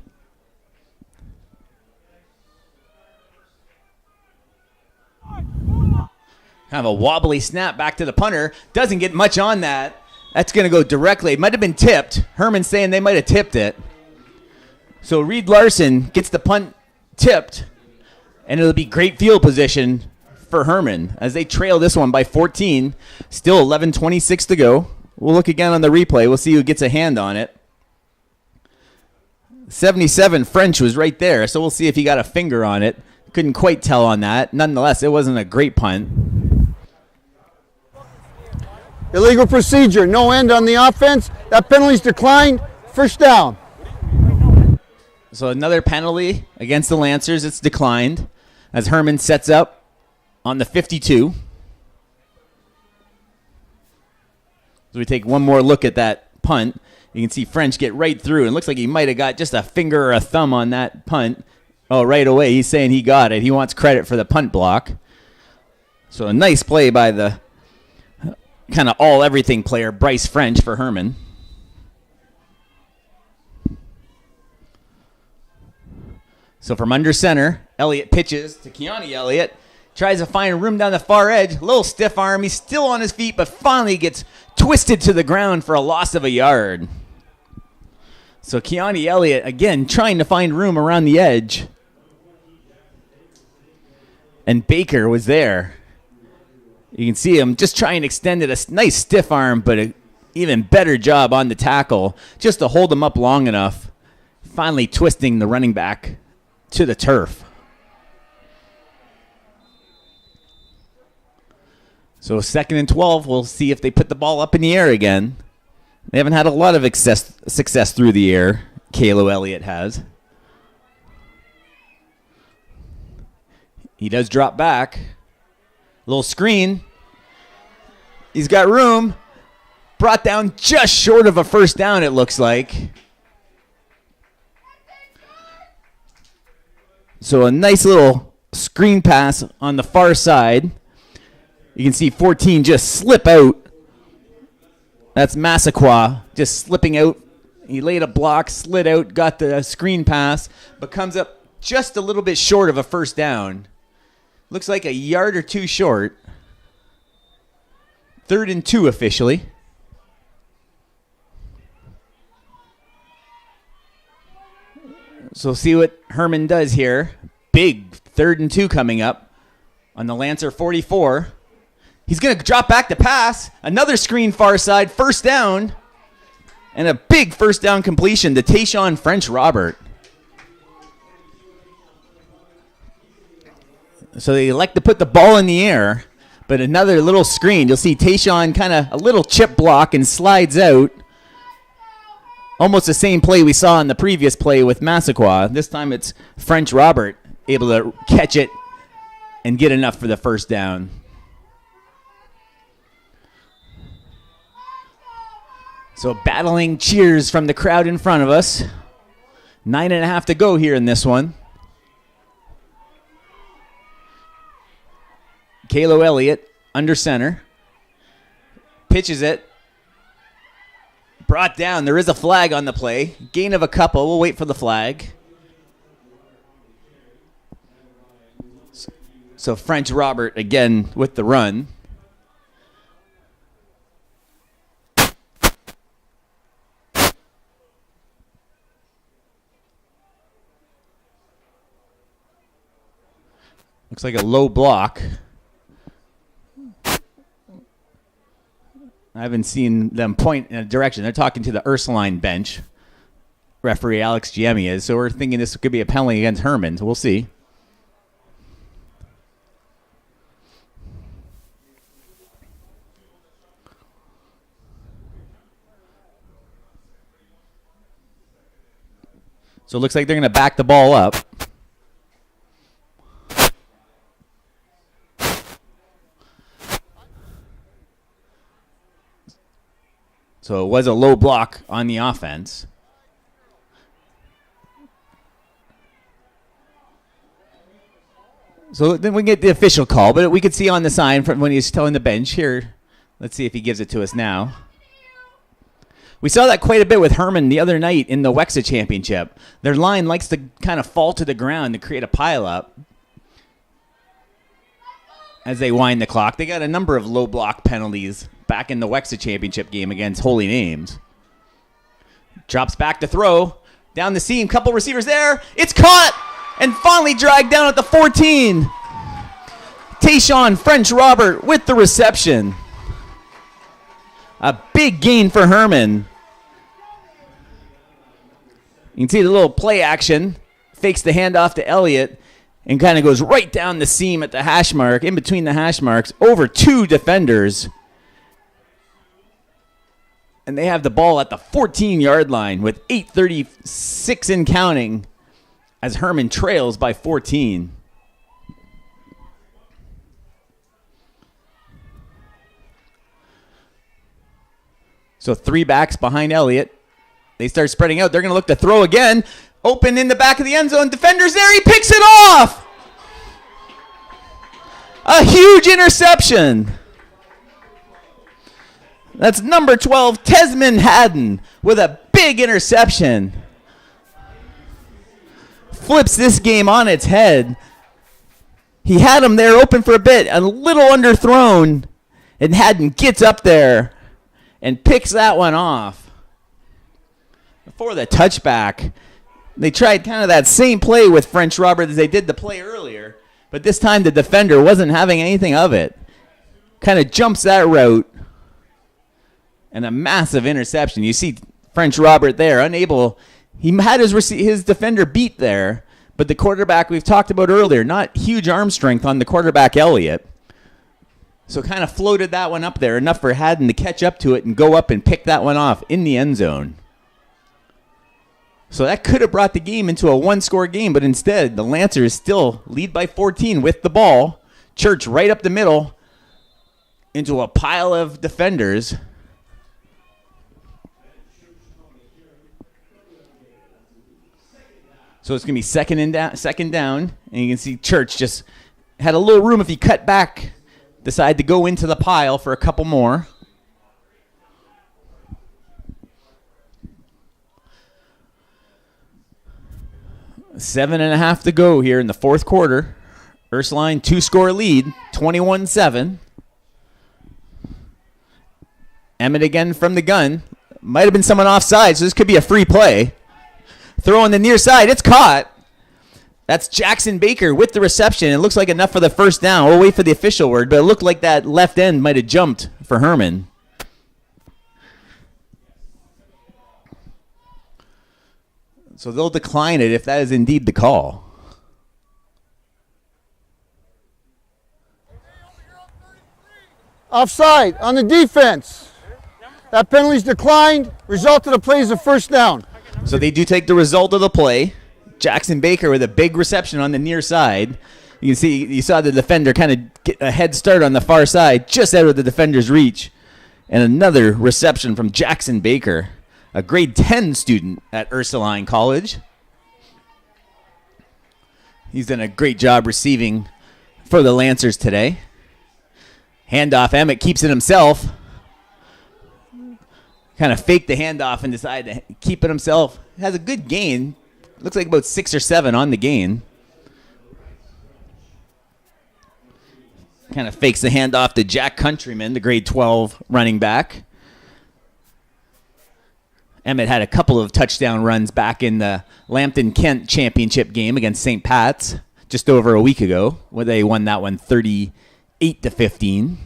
Kind of a wobbly snap back to the punter. Doesn't get much on that. That's going to go directly. It might have been tipped. Herman's saying they might have tipped it. So Reed Larson gets the punt tipped, and it'll be great field position for Herman as they trail this one by 14. Still 11:26 to go. We'll look again on the replay. We'll see who gets a hand on it. 77 French was right there, so we'll see if he got a finger on it. Couldn't quite tell on that. Nonetheless, it wasn't a great punt. Illegal procedure, no end on the offense. That penalty's declined. First down. So another penalty against the Lancers. It's declined as Herman sets up on the 52. So we take one more look at that punt. You can see French get right through. It looks like he might have got just a finger or a thumb on that punt. Oh, right away, he's saying he got it. He wants credit for the punt block. So a nice play by the kind of all-everything player, Bryce French, for Herman. So from under center, Elliott pitches to Keone Elliott. Tries to find room down the far edge. A little stiff arm. He's still on his feet, but finally gets twisted to the ground for a loss of a yard. So Keone Elliott, again, trying to find room around the edge. And Baker was there. You can see him just trying to extend it. A nice stiff arm, but an even better job on the tackle just to hold him up long enough. Finally twisting the running back to the turf. So 2nd and 12, we'll see if they put the ball up in the air again. They haven't had a lot of success through the air. Kalo Elliott has. He does drop back. Little screen. He's got room. Brought down just short of a first down, it looks like. So a nice little screen pass on the far side. You can see 14 just slip out. That's Massaquoi just slipping out. He laid a block, slid out, got the screen pass, but comes up just a little bit short of a first down. Looks like a yard or two short. 3rd and 2 officially. So see what Herman does here. Big 3rd and 2 coming up on the Lancer 44. He's going to drop back to pass. Another screen far side. First down. And a big first down completion to Tayshawn French Robert. So they elect to put the ball in the air. But another little screen. You'll see Tayshawn kind of a little chip block and slides out. Almost the same play we saw in the previous play with Massaquoi. This time it's French Robert able to catch it and get enough for the first down. So battling cheers from the crowd in front of us. 9.5 to go here in this one. Kalo Elliott under center. Pitches it. Brought down. There is a flag on the play. Gain of a couple. We'll wait for the flag. So French Robert again with the run. Looks like a low block. I haven't seen them point in a direction. They're talking to the Ursuline bench. Referee Alex Giemi is. So we're thinking this could be a penalty against Herman. So we'll see. So it looks like they're going to back the ball up. So it was a low block on the offense. So then we get the official call, but we could see on the sign from when he's telling the bench here. Let's see if he gives it to us now. We saw that quite a bit with Herman the other night in the SWOSSAA championship. Their line likes to kind of fall to the ground to create a pileup as they wind the clock. They got a number of low block penalties back in the SWOSSAA championship game against Holy Names. Drops back to throw. Down the seam, couple receivers there. It's caught and finally dragged down at the 14. Tayshawn French Robert with the reception. A big gain for Herman. You can see the little play action. Fakes the handoff to Elliott and kind of goes right down the seam at the hash mark, in between the hash marks, over two defenders. And they have the ball at the 14-yard line with 8:36 in counting as Herman trails by 14. So three backs behind Elliott. They start spreading out. They're going to look to throw again. Open in the back of the end zone. Defender's there. He picks it off. A huge interception. That's number 12, Tesman Haddon, with a big interception. Flips this game on its head. He had him there open for a bit, a little underthrown, and Haddon gets up there and picks that one off. Before the touchback, they tried kind of that same play with French Robert as they did the play earlier, but this time the defender wasn't having anything of it. Kind of jumps that route, and a massive interception. You see French Robert there, unable. He had his defender beat there, but the quarterback we've talked about earlier, not huge arm strength on the quarterback Elliott. So kind of floated that one up there, enough for Haddon to catch up to it and go up and pick that one off in the end zone. So that could have brought the game into a one-score game, but instead the Lancers still lead by 14 with the ball. Church right up the middle into a pile of defenders. So it's going to be second down, and you can see Church just had a little room if he cut back, decide to go into the pile for a couple more. Seven and a half to go here in the fourth quarter. Ursuline, two-score lead, 21-7. Emmett again from the gun. Might have been someone offside, so this could be a free play. Throw on the near side. It's caught. That's Jackson Baker with the reception. It looks like enough for the first down. We'll wait for the official word, but it looked like that left end might have jumped for Herman. So they'll decline it if that is indeed the call. Offside on the defense. That penalty's declined. Result of the play is a first down. So they do take the result of the play. Jackson Baker with a big reception on the near side. You saw the defender kind of get a head start on the far side, just out of the defender's reach. And another reception from Jackson Baker, a grade 10 student at Ursuline College. He's done a great job receiving for the Lancers today. Handoff, Emmett keeps it himself. Kind of faked the handoff and decided to keep it himself. Has a good gain. Looks like about 6 or 7 on the gain. Kind of fakes the handoff to Jack Countryman, the grade 12 running back. Emmett had a couple of touchdown runs back in the Lambton-Kent championship game against St. Pat's. just over a week ago, where they won that one 38-15.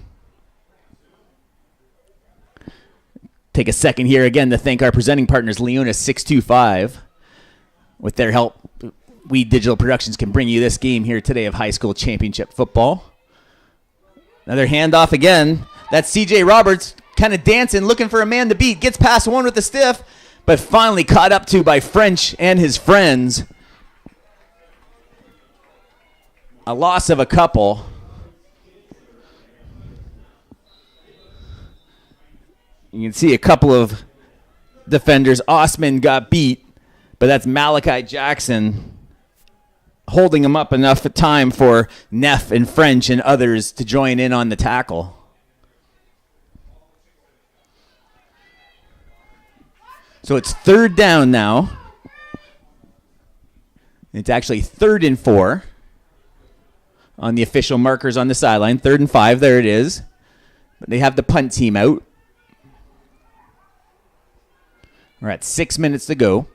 Take a second here again to thank our presenting partners, Leona 625. With their help, We Digital Productions can bring you this game here today of high school championship football. Another handoff again. That's CJ Roberts kind of dancing, looking for a man to beat. Gets past one with the stiff, but finally caught up to by French and his friends. A loss of a couple. You can see a couple of defenders. Osman got beat, but that's Malachi Jackson holding him up enough time for Neff and French and others to join in on the tackle. So it's third down now. It's actually 3rd and 4 on the official markers on the sideline. 3rd and 5, there it is. But they have the punt team out. We're at 6 minutes to go.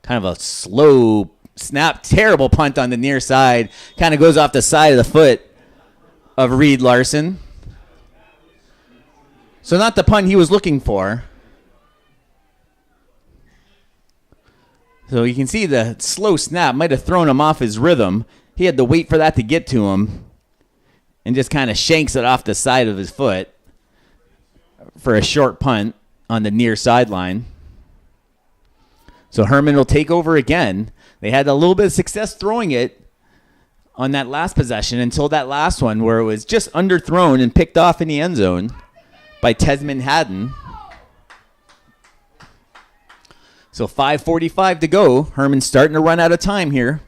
Kind of a slow snap, terrible punt on the near side. Kind of goes off the side of the foot of Reed Larson. So not the punt he was looking for. So you can see the slow snap might have thrown him off his rhythm. He had to wait for that to get to him and just kind of shanks it off the side of his foot for a short punt on the near sideline. So Herman will take over again. They had a little bit of success throwing it on that last possession until that last one where it was just underthrown and picked off in the end zone by Tesman Haddon. So 5:45 to go. Herman's starting to run out of time here.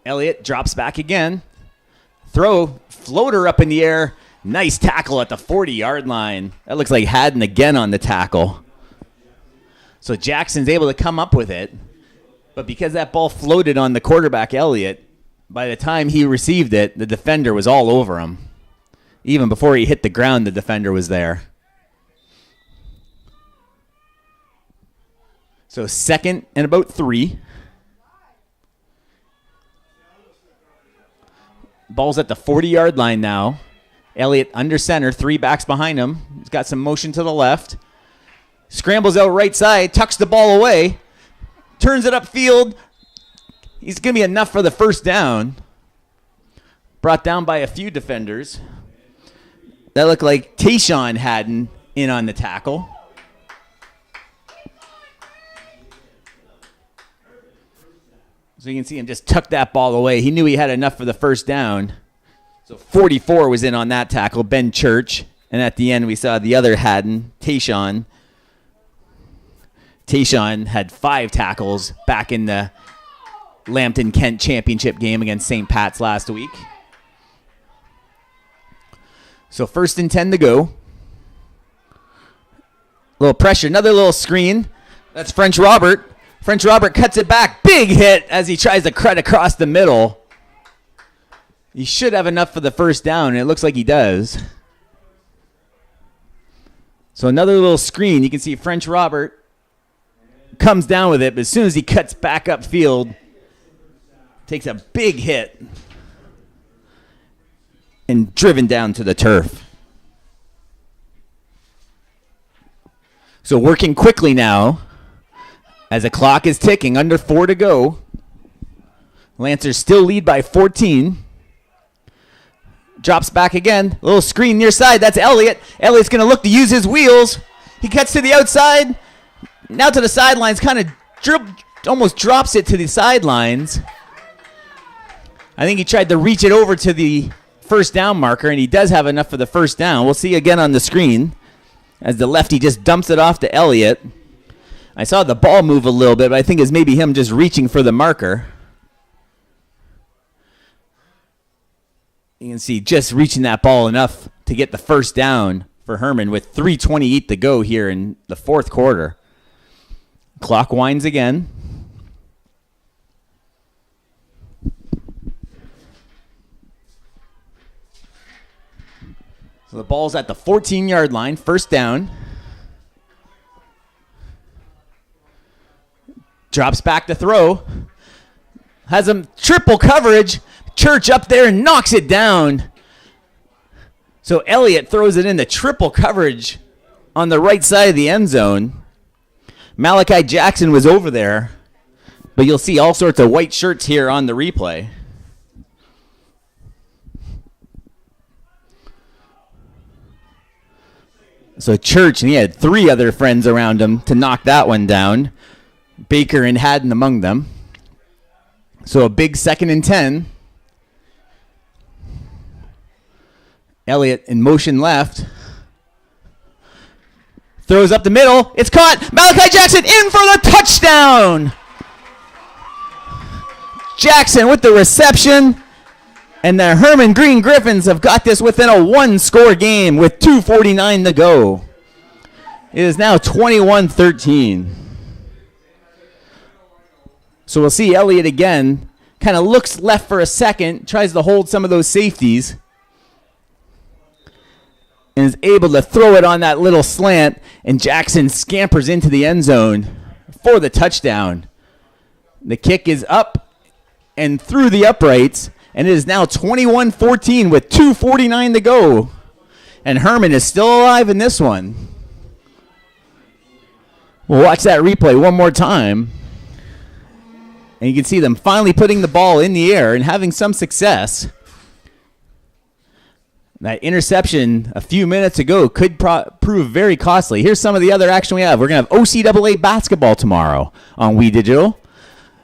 Elliott drops back again. Throw, floater up in the air. Nice tackle at the 40-yard line. That looks like Haddon again on the tackle. So Jackson's able to come up with it. But because that ball floated on the quarterback, Elliott, by the time he received it, the defender was all over him. Even before he hit the ground, the defender was there. So 2nd and about 3. Ball's at the 40-yard line now. Elliott under center, 3 backs behind him. He's got some motion to the left. Scrambles out right side, tucks the ball away, turns it upfield. He's going to be enough for the first down. Brought down by a few defenders. That looked like Tayshawn Haddon in on the tackle. So you can see him just tuck that ball away. He knew he had enough for the first down. So 44 was in on that tackle, Ben Church. And at the end, we saw the other Haddon, Tayshawn. Tayshawn had 5 tackles back in the Lambton-Kent championship game against St. Pat's last week. So 1st and 10 to go. Little pressure, another little screen. That's French Robert. French Robert cuts it back. Big hit as he tries to cut across the middle. He should have enough for the first down, and it looks like he does. So another little screen. You can see French Robert comes down with it, but as soon as he cuts back upfield, takes a big hit and driven down to the turf. So working quickly now as the clock is ticking, under 4 to go. Lancers still lead by 14. Drops back again. A little screen near side. That's Elliott. Elliott's going to look to use his wheels. He cuts to the outside. Now to the sidelines. Kind of almost drops it to the sidelines. I think he tried to reach it over to the first down marker, and he does have enough for the first down. We'll see again on the screen as the lefty just dumps it off to Elliott. I saw the ball move a little bit, but I think it's maybe him just reaching for the marker. You can see just reaching that ball enough to get the first down for Herman with 3:28 to go here in the 4th quarter. Clock winds again. So the ball's at the 14-yard line, first down. Drops back to throw. Has him triple coverage. Church up there and knocks it down. So Elliott throws it into triple coverage on the right side of the end zone. Malachi Jackson was over there, but you'll see all sorts of white shirts here on the replay. So Church, and he had 3 other friends around him to knock that one down. Baker and Haddon among them. So a big 2nd and 10. Elliott in motion left. Throws up the middle. It's caught. Malachi Jackson in for the touchdown. Jackson with the reception. And the Herman Green Griffins have got this within a 1-score game with 2:49 to go. It is now 21-13. So we'll see Elliott again. Kind of looks left for a second. Tries to hold some of those safeties. And is able to throw it on that little slant. And Jackson scampers into the end zone for the touchdown. The kick is up and through the uprights. And it is now 21-14 with 2:49 to go. And Herman is still alive in this one. We'll watch that replay one more time. And you can see them finally putting the ball in the air and having some success. That interception a few minutes ago could prove very costly. Here's some of the other action we have. We're going to have OCAA basketball tomorrow on We Digital.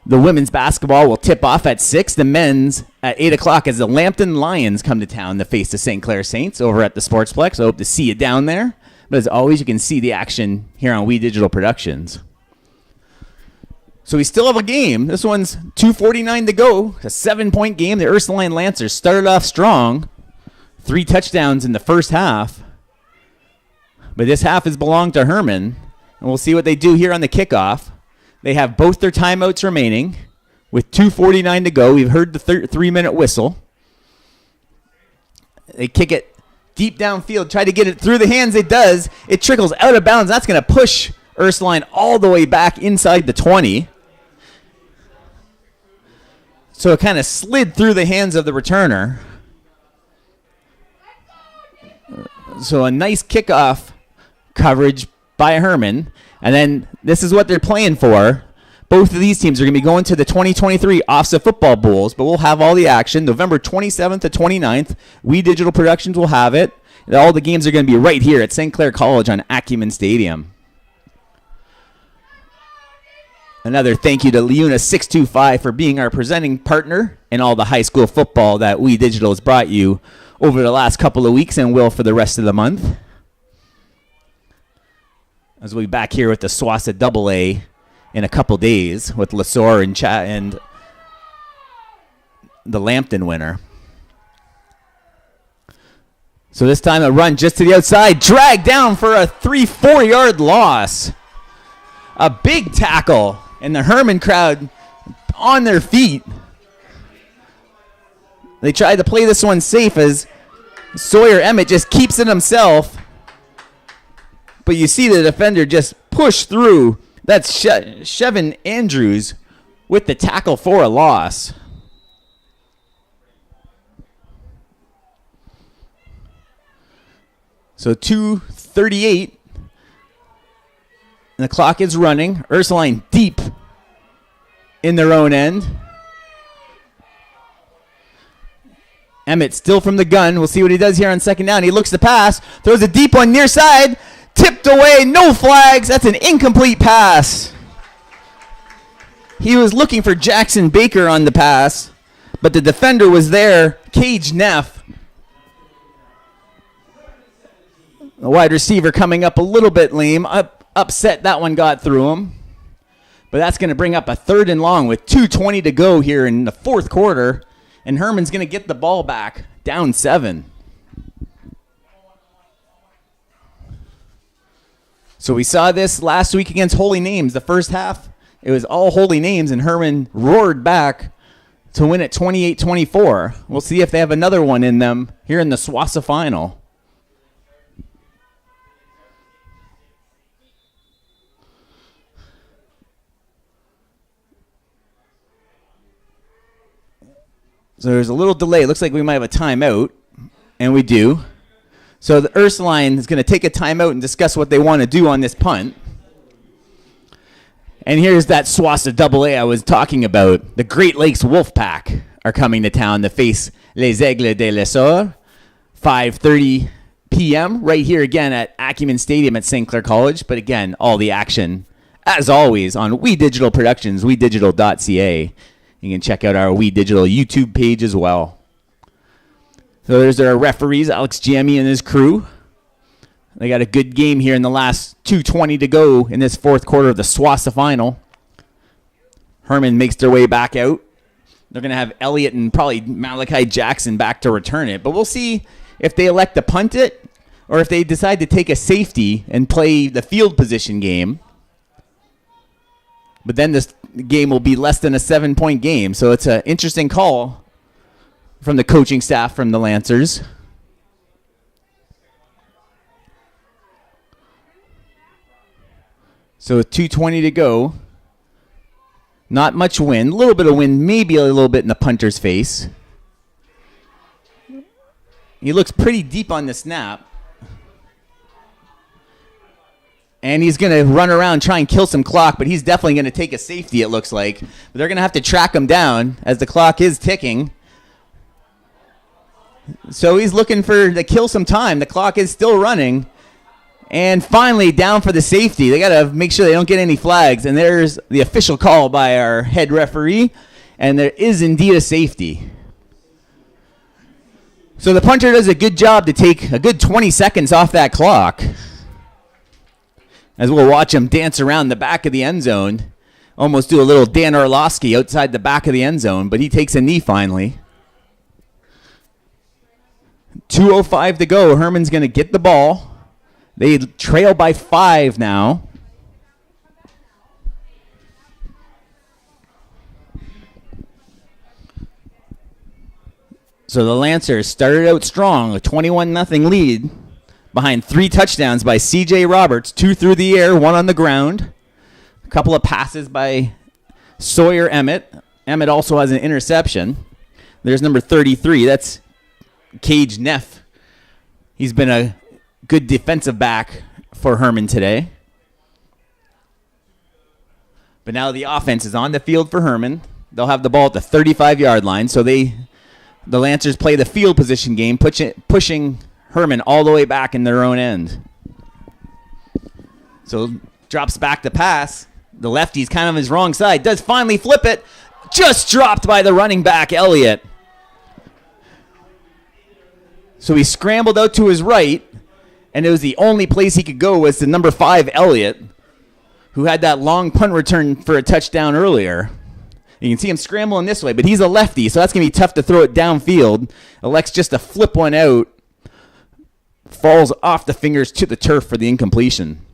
The women's basketball will tip off at 6. The men's at 8 o'clock as the Lambton Lions come to town to face the St. Clair Saints over at the Sportsplex. I hope to see you down there. But as always, you can see the action here on We Digital Productions. So we still have a game. This one's 2:49 to go. A 7-point game. The Ursuline Lancers started off strong. 3 touchdowns in the first half. But this half has belonged to Herman. And we'll see what they do here on the kickoff. They have both their timeouts remaining with 2:49 to go. We've heard the 3-minute whistle. They kick it deep downfield, try to get it through the hands. It does. It trickles out of bounds. That's going to push Ursuline all the way back inside the 20. So it kind of slid through the hands of the returner. So a nice kickoff coverage by Herman. And then this is what they're playing for. Both of these teams are going to be going to the 2023 OFSAA Football Bowls, but we'll have all the action. November 27th to 29th, We Digital Productions will have it. And all the games are going to be right here at St. Clair College on Acumen Stadium. Another thank you to Leuna 625 for being our presenting partner in all the high school football that We Digital has brought you over the last couple of weeks and will for the rest of the month. As we'll be back here with the SWOSSAA AA in a couple days with LeSoeur and the Lambton winner. So this time a run just to the outside, dragged down for a 3-4 yard loss. A big tackle, and the Herman crowd on their feet. They tried to play this one safe as Sawyer Emmett just keeps it himself. But you see the defender just push through. That's Chevin Andrews with the tackle for a loss. So 2:38. And the clock is running. Ursuline deep in their own end. Emmett still from the gun. We'll see what he does here on second down. He looks to pass. Throws a deep one near side. Tipped away, no flags. That's an incomplete pass. He was looking for Jackson Baker on the pass, but the defender was there, Cage Neff. The wide receiver coming up a little bit lame. Upset that one got through him. But that's going to bring up a 3rd and long with 2:20 to go here in the fourth quarter. And Herman's going to get the ball back, down 7. So we saw this last week against Holy Names. The first half, it was all Holy Names, and Herman roared back to win it 28-24. We'll see if they have another one in them here in the SWOSSAA final. So there's a little delay. It looks like we might have a timeout, and we do. So the Ursuline is going to take a timeout and discuss what they want to do on this punt. And here's that SWOSSAA AA I was talking about. The Great Lakes Wolfpack are coming to town to face Les Aigles de l'Essor, 5:30 p.m. right here again at Acumen Stadium at St. Clair College. But again, all the action, as always, on We Digital Productions, WeDigital.ca. You can check out our We Digital YouTube page as well. So there's our referees, Alex Jamie and his crew. They got a good game here in the last 2:20 to go in this fourth quarter of the SWOSSAA final. Herman makes their way back out. They're going to have Elliott and probably Malachi Jackson back to return it. But we'll see if they elect to punt it or if they decide to take a safety and play the field position game. But then this game will be less than a 7-point game. So it's an interesting call from the coaching staff from the Lancers. So with 2:20 to go, not much wind. A little bit of wind, maybe a little bit in the punter's face. He looks pretty deep on the snap. And he's going to run around, try and kill some clock, but he's definitely going to take a safety, it looks like. But they're going to have to track him down as the clock is ticking. So he's looking to kill some time. The clock is still running. And finally, down for the safety. They got to make sure they don't get any flags. And there's the official call by our head referee. And there is indeed a safety. So the punter does a good job to take a good 20 seconds off that clock. As we'll watch him dance around the back of the end zone. Almost do a little Dan Orlovsky outside the back of the end zone. But he takes a knee finally. 2:05 to go. Herman's going to get the ball. They trail by 5 now. So the Lancers started out strong, a 21-0 lead, behind 3 touchdowns by C.J. Roberts, 2 through the air, 1 on the ground. A couple of passes by Sawyer Emmett. Emmett also has an interception. There's number 33. That's Cage Neff. He's been a good defensive back for Herman today. But now the offense is on the field for Herman. They'll have the ball at the 35-yard line. So the Lancers play the field position game, pushing Herman all the way back in their own end. So drops back the pass. The lefty's kind of on his wrong side. Does finally flip it. Just dropped by the running back, Elliott. So he scrambled out to his right, and it was the only place he could go was to number 5, Elliott, who had that long punt return for a touchdown earlier. You can see him scrambling this way, but he's a lefty, so that's going to be tough to throw it downfield. Elects just to flip one out. Falls off the fingers to the turf for the incompletion.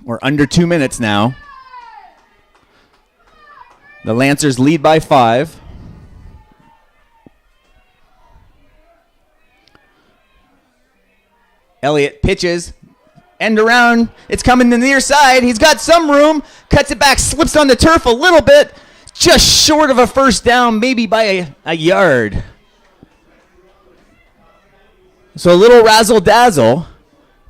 We're under 2 minutes now. The Lancers lead by 5. Elliott pitches, end around, it's coming to the near side, he's got some room, cuts it back, slips on the turf a little bit, just short of a first down, maybe by a yard. So a little razzle-dazzle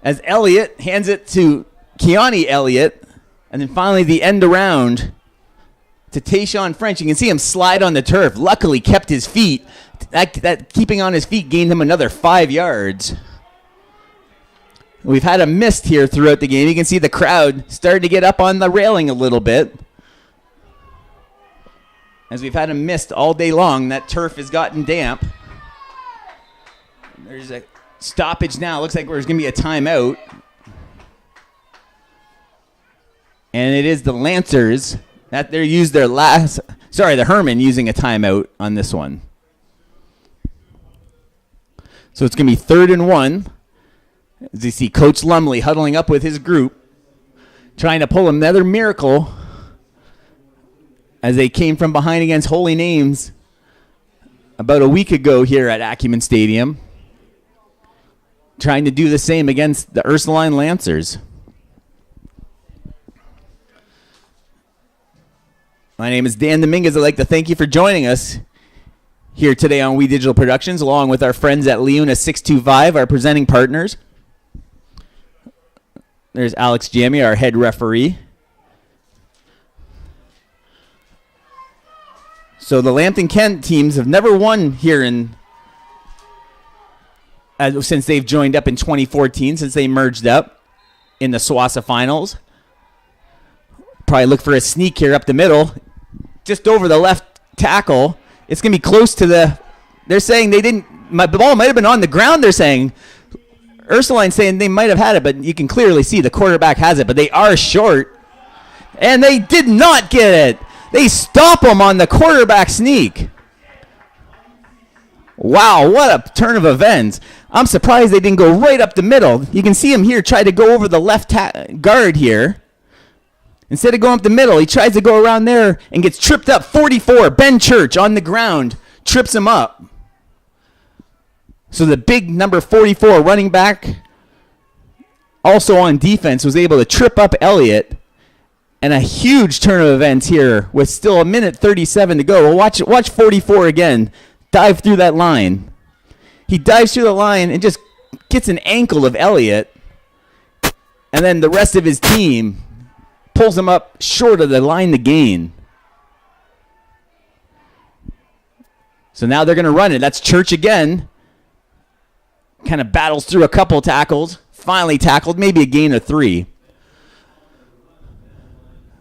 as Elliott hands it to Keone Elliott, and then finally the end around to Tayshawn French. You can see him slide on the turf, luckily kept his feet. That keeping on his feet gained him another 5 yards. We've had a mist here throughout the game. You can see the crowd starting to get up on the railing a little bit. As we've had a mist all day long, that turf has gotten damp. There's a stoppage now. Looks like there's going to be a timeout. And it is the Lancers that they used their the Herman using a timeout on this one. So it's going to be 3rd and 1. As you see Coach Lumley huddling up with his group, trying to pull another miracle as they came from behind against Holy Names about a week ago here at Acumen Stadium, trying to do the same against the Ursuline Lancers. My name is Dan Dominguez. I'd like to thank you for joining us here today on We Digital Productions, along with our friends at Leuna 625, our presenting partners. There's Alex Jamie, our head referee. So the Lambton Kent teams have never won here since they've joined up in 2014, since they merged up in the SWOSSAA finals. Probably look for a sneak here up the middle, just over the left tackle. It's going to be close to they're saying they didn't, the ball might have been on the ground, they're saying. Ursuline saying they might have had it, but you can clearly see the quarterback has it, but they are short. And they did not get it. They stop them on the quarterback sneak. Wow, what a turn of events. I'm surprised they didn't go right up the middle. You can see him here try to go over the left guard here. Instead of going up the middle, he tries to go around there and gets tripped up. 44, Ben Church on the ground, trips him up. So the big number 44 running back, also on defense, was able to trip up Elliott. And a huge turn of events here with still 1:37 to go. Well, watch 44 again dive through that line. He dives through the line and just gets an ankle of Elliott. And then the rest of his team pulls him up short of the line to gain. So now they're going to run it. That's Church again. Kind of battles through a couple tackles. Finally tackled, maybe a gain of 3.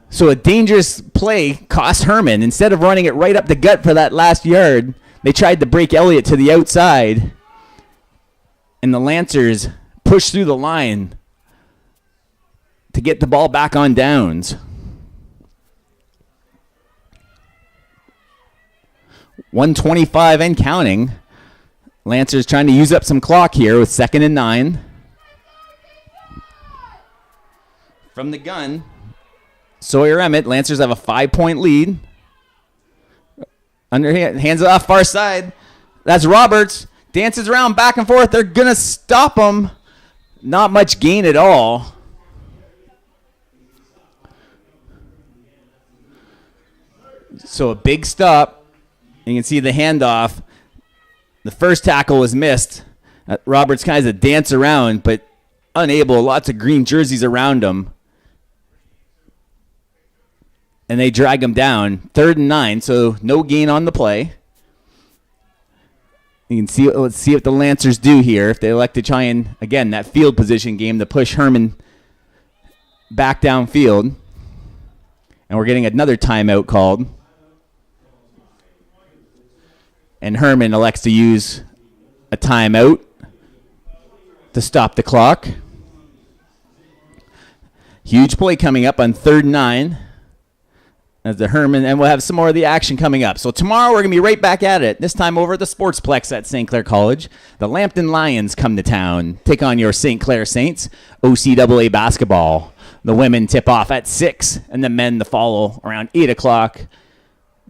So a dangerous play cost Herman. Instead of running it right up the gut for that last yard, they tried to break Elliott to the outside. And the Lancers pushed through the line to get the ball back on downs. 1:25 and counting. Lancers trying to use up some clock here with 2nd and 9. From the gun, Sawyer Emmett. Lancers have a 5-point lead. Underhand, hands it off far side. That's Roberts. Dances around back and forth. They're going to stop him. Not much gain at all. So a big stop. You can see the handoff. The first tackle was missed. Roberts kind of dance around, but unable. Lots of green jerseys around him. And they drag him down. 3rd and 9, so no gain on the play. You can see. Let's see what the Lancers do here. If they elect to try and, again, that field position game to push Herman back downfield. And we're getting another timeout called. And Herman elects to use a timeout to stop the clock. Huge play coming up on 3rd and 9. As the Herman, and we'll have some more of the action coming up. So tomorrow we're going to be right back at it, this time over at the Sportsplex at St. Clair College. The Lambton Lions come to town, take on your St. Clair Saints, OCAA basketball. The women tip off at 6, and the men to follow around 8 o'clock.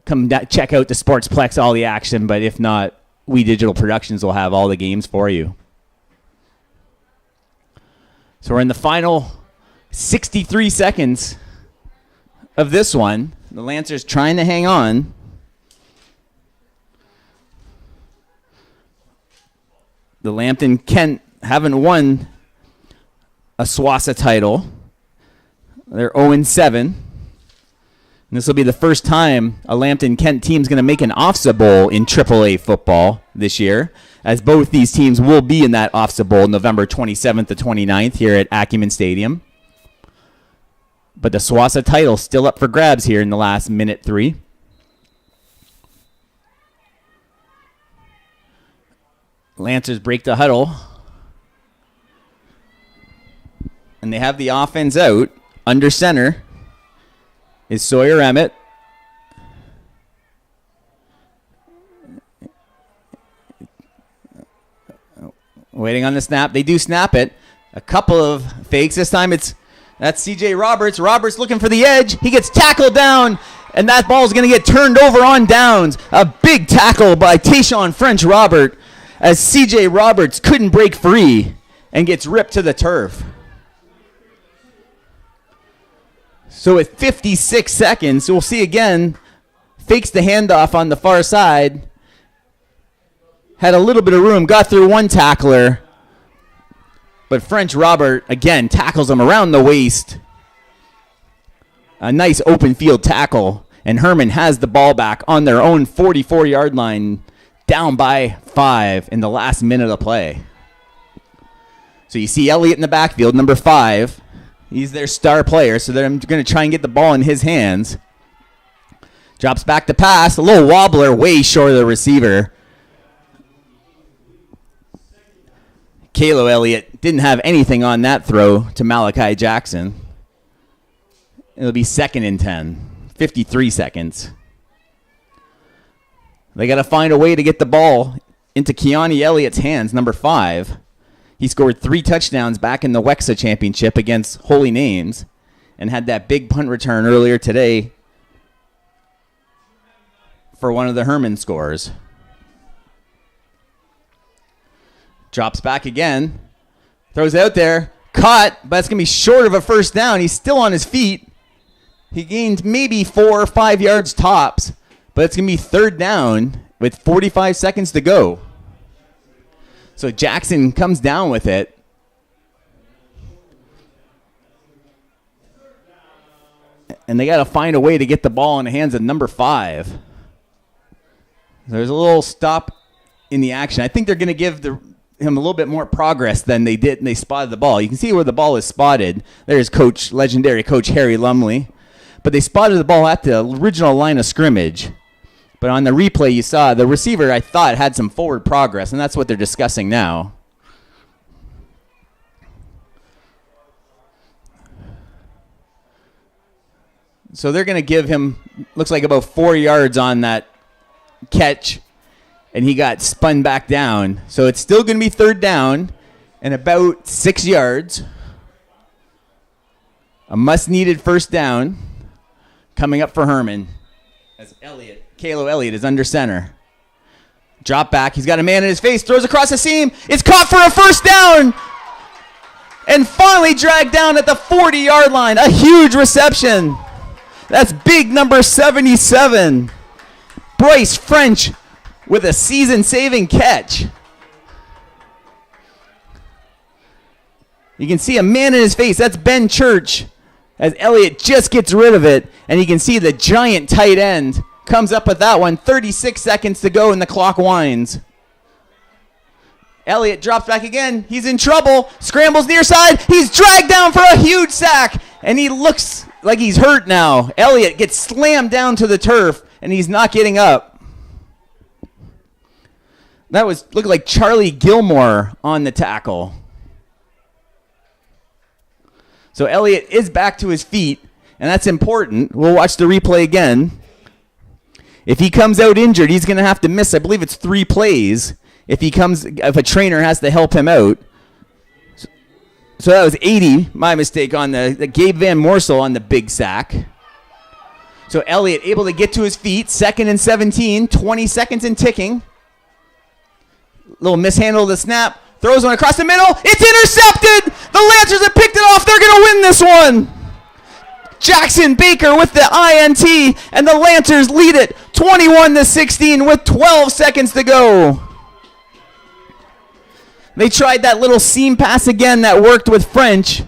Come check out the Sportsplex, all the action, but if not, We Digital Productions will have all the games for you. So we're in the final 63 seconds of this one. The Lancers trying to hang on. The Lambton Kent haven't won a SWOSSAA title. They're 0-7. And this will be the first time a Lambton Kent team is going to make an OFSAA Bowl in AAA football this year, as both these teams will be in that OFSAA Bowl November 27th to 29th here at Acumen Stadium. But the SWOSSAA title still up for grabs here in the last minute 3. Lancers break the huddle. And they have the offense out. Under center is Sawyer Emmett. Waiting on the snap. They do snap it. A couple of fakes. This time that's C.J. Roberts. Roberts looking for the edge. He gets tackled down, and that ball is going to get turned over on downs. A big tackle by Tayshawn French Robert as C.J. Roberts couldn't break free and gets ripped to the turf. So at 56 seconds, we'll see again, fakes the handoff on the far side, had a little bit of room, got through one tackler, but French Robert, again, tackles him around the waist. A nice open field tackle, and Herman has the ball back on their own 44-yard line, down by 5 in the last minute of play. So you see Elliott in the backfield, number 5. He's their star player, so they're going to try and get the ball in his hands. Drops back to pass, a little wobbler way short of the receiver. Kalo Elliott didn't have anything on that throw to Malachi Jackson. It'll be 2nd and 10, 53 seconds. They got to find a way to get the ball into Keone Elliott's hands, number 5. He scored 3 touchdowns back in the WEXA championship against Holy Names and had that big punt return earlier today for one of the Herman scores. Drops back again. Throws out there. Caught, but it's going to be short of a first down. He's still on his feet. He gained maybe 4 or 5 yards tops, but it's going to be 3rd down with 45 seconds to go. So Jackson comes down with it. And they got to find a way to get the ball in the hands of number 5. There's a little stop in the action. I think they're going to give him a little bit more progress than they did, and they spotted the ball. You can see where the ball is spotted. There's legendary coach Harry Lumley. But they spotted the ball at the original line of scrimmage. But on the replay, you saw the receiver, I thought, had some forward progress, and that's what they're discussing now. So they're going to give him, looks like about 4 yards on that catch, and he got spun back down. So it's still going to be 3rd down and about 6 yards. A must-needed first down coming up for Herman as Kalo Elliott is under center. Drop back. He's got a man in his face. Throws across the seam. It's caught for a first down. And finally dragged down at the 40-yard line. A huge reception. That's big number 77. Bryce French with a season-saving catch. You can see a man in his face. That's Ben Church as Elliott just gets rid of it. And you can see the giant tight end comes up with that one. 36 seconds to go and the clock winds. Elliott drops back again. He's in trouble. Scrambles near side. He's dragged down for a huge sack. And he looks like he's hurt now. Elliott gets slammed down to the turf, and he's not getting up. That looked like Charlie Gilmore on the tackle. So Elliott is back to his feet, and that's important. We'll watch the replay again. If he comes out injured, he's going to have to miss, I believe it's 3 plays, if a trainer has to help him out. So that was 80, my mistake, on the Gabe Van Morsel on the big sack. So Elliott able to get to his feet, 2nd and 17, 20 seconds and ticking. Little mishandle of the snap. Throws one across the middle. It's intercepted. The Lancers have picked it off. They're going to win this one. Jackson Baker with the INT, and the Lancers lead it 21-16 with 12 seconds to go. They tried that little seam pass again that worked with French.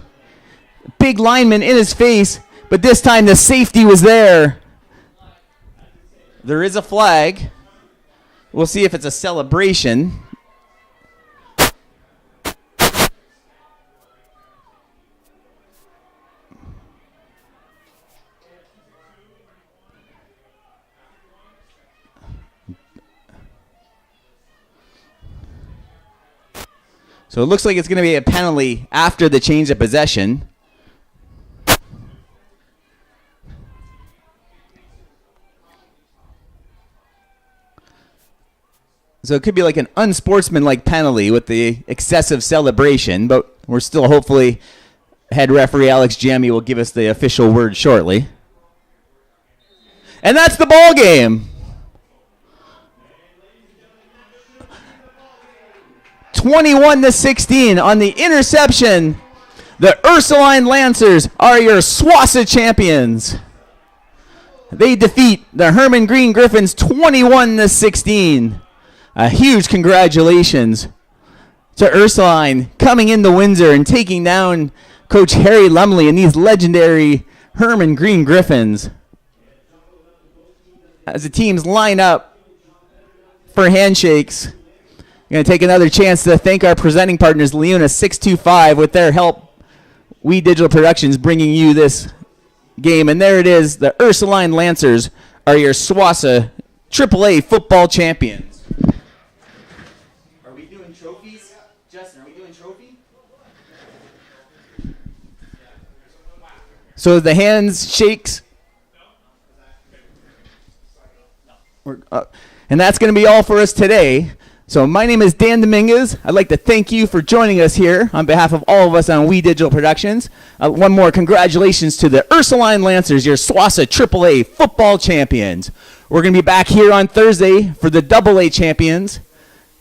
Big lineman in his face, but this time the safety was there. There is a flag. We'll see if it's a celebration. So it looks like it's going to be a penalty after the change of possession. So it could be like an unsportsmanlike penalty with the excessive celebration, but we're still hopefully head referee Alex Jamie will give us the official word shortly. And that's the ball game. 21-16 on the interception. The Ursuline Lancers are your SWOSSAA champions. They defeat the Herman Green Griffins 21-16. A huge congratulations to Ursuline coming into Windsor and taking down Coach Harry Lumley and these legendary Herman Green Griffins. As the teams line up for handshakes, I'm going to take another chance to thank our presenting partners, Leona 625, with their help. We Digital Productions bringing you this game. And there it is. The Ursuline Lancers are your SWOSSAA AAA football champions. Are we doing trophies? Justin, are we doing trophy? So the hands shakes. And that's going to be all for us today. So my name is Dan Dominguez. I'd like to thank you for joining us here on behalf of all of us on We Digital Productions. One more congratulations to the Ursuline Lancers, your SWOSSAA AAA football champions. We're going to be back here on Thursday for the AA champions.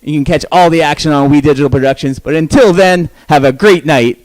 You can catch all the action on We Digital Productions. But until then, have a great night.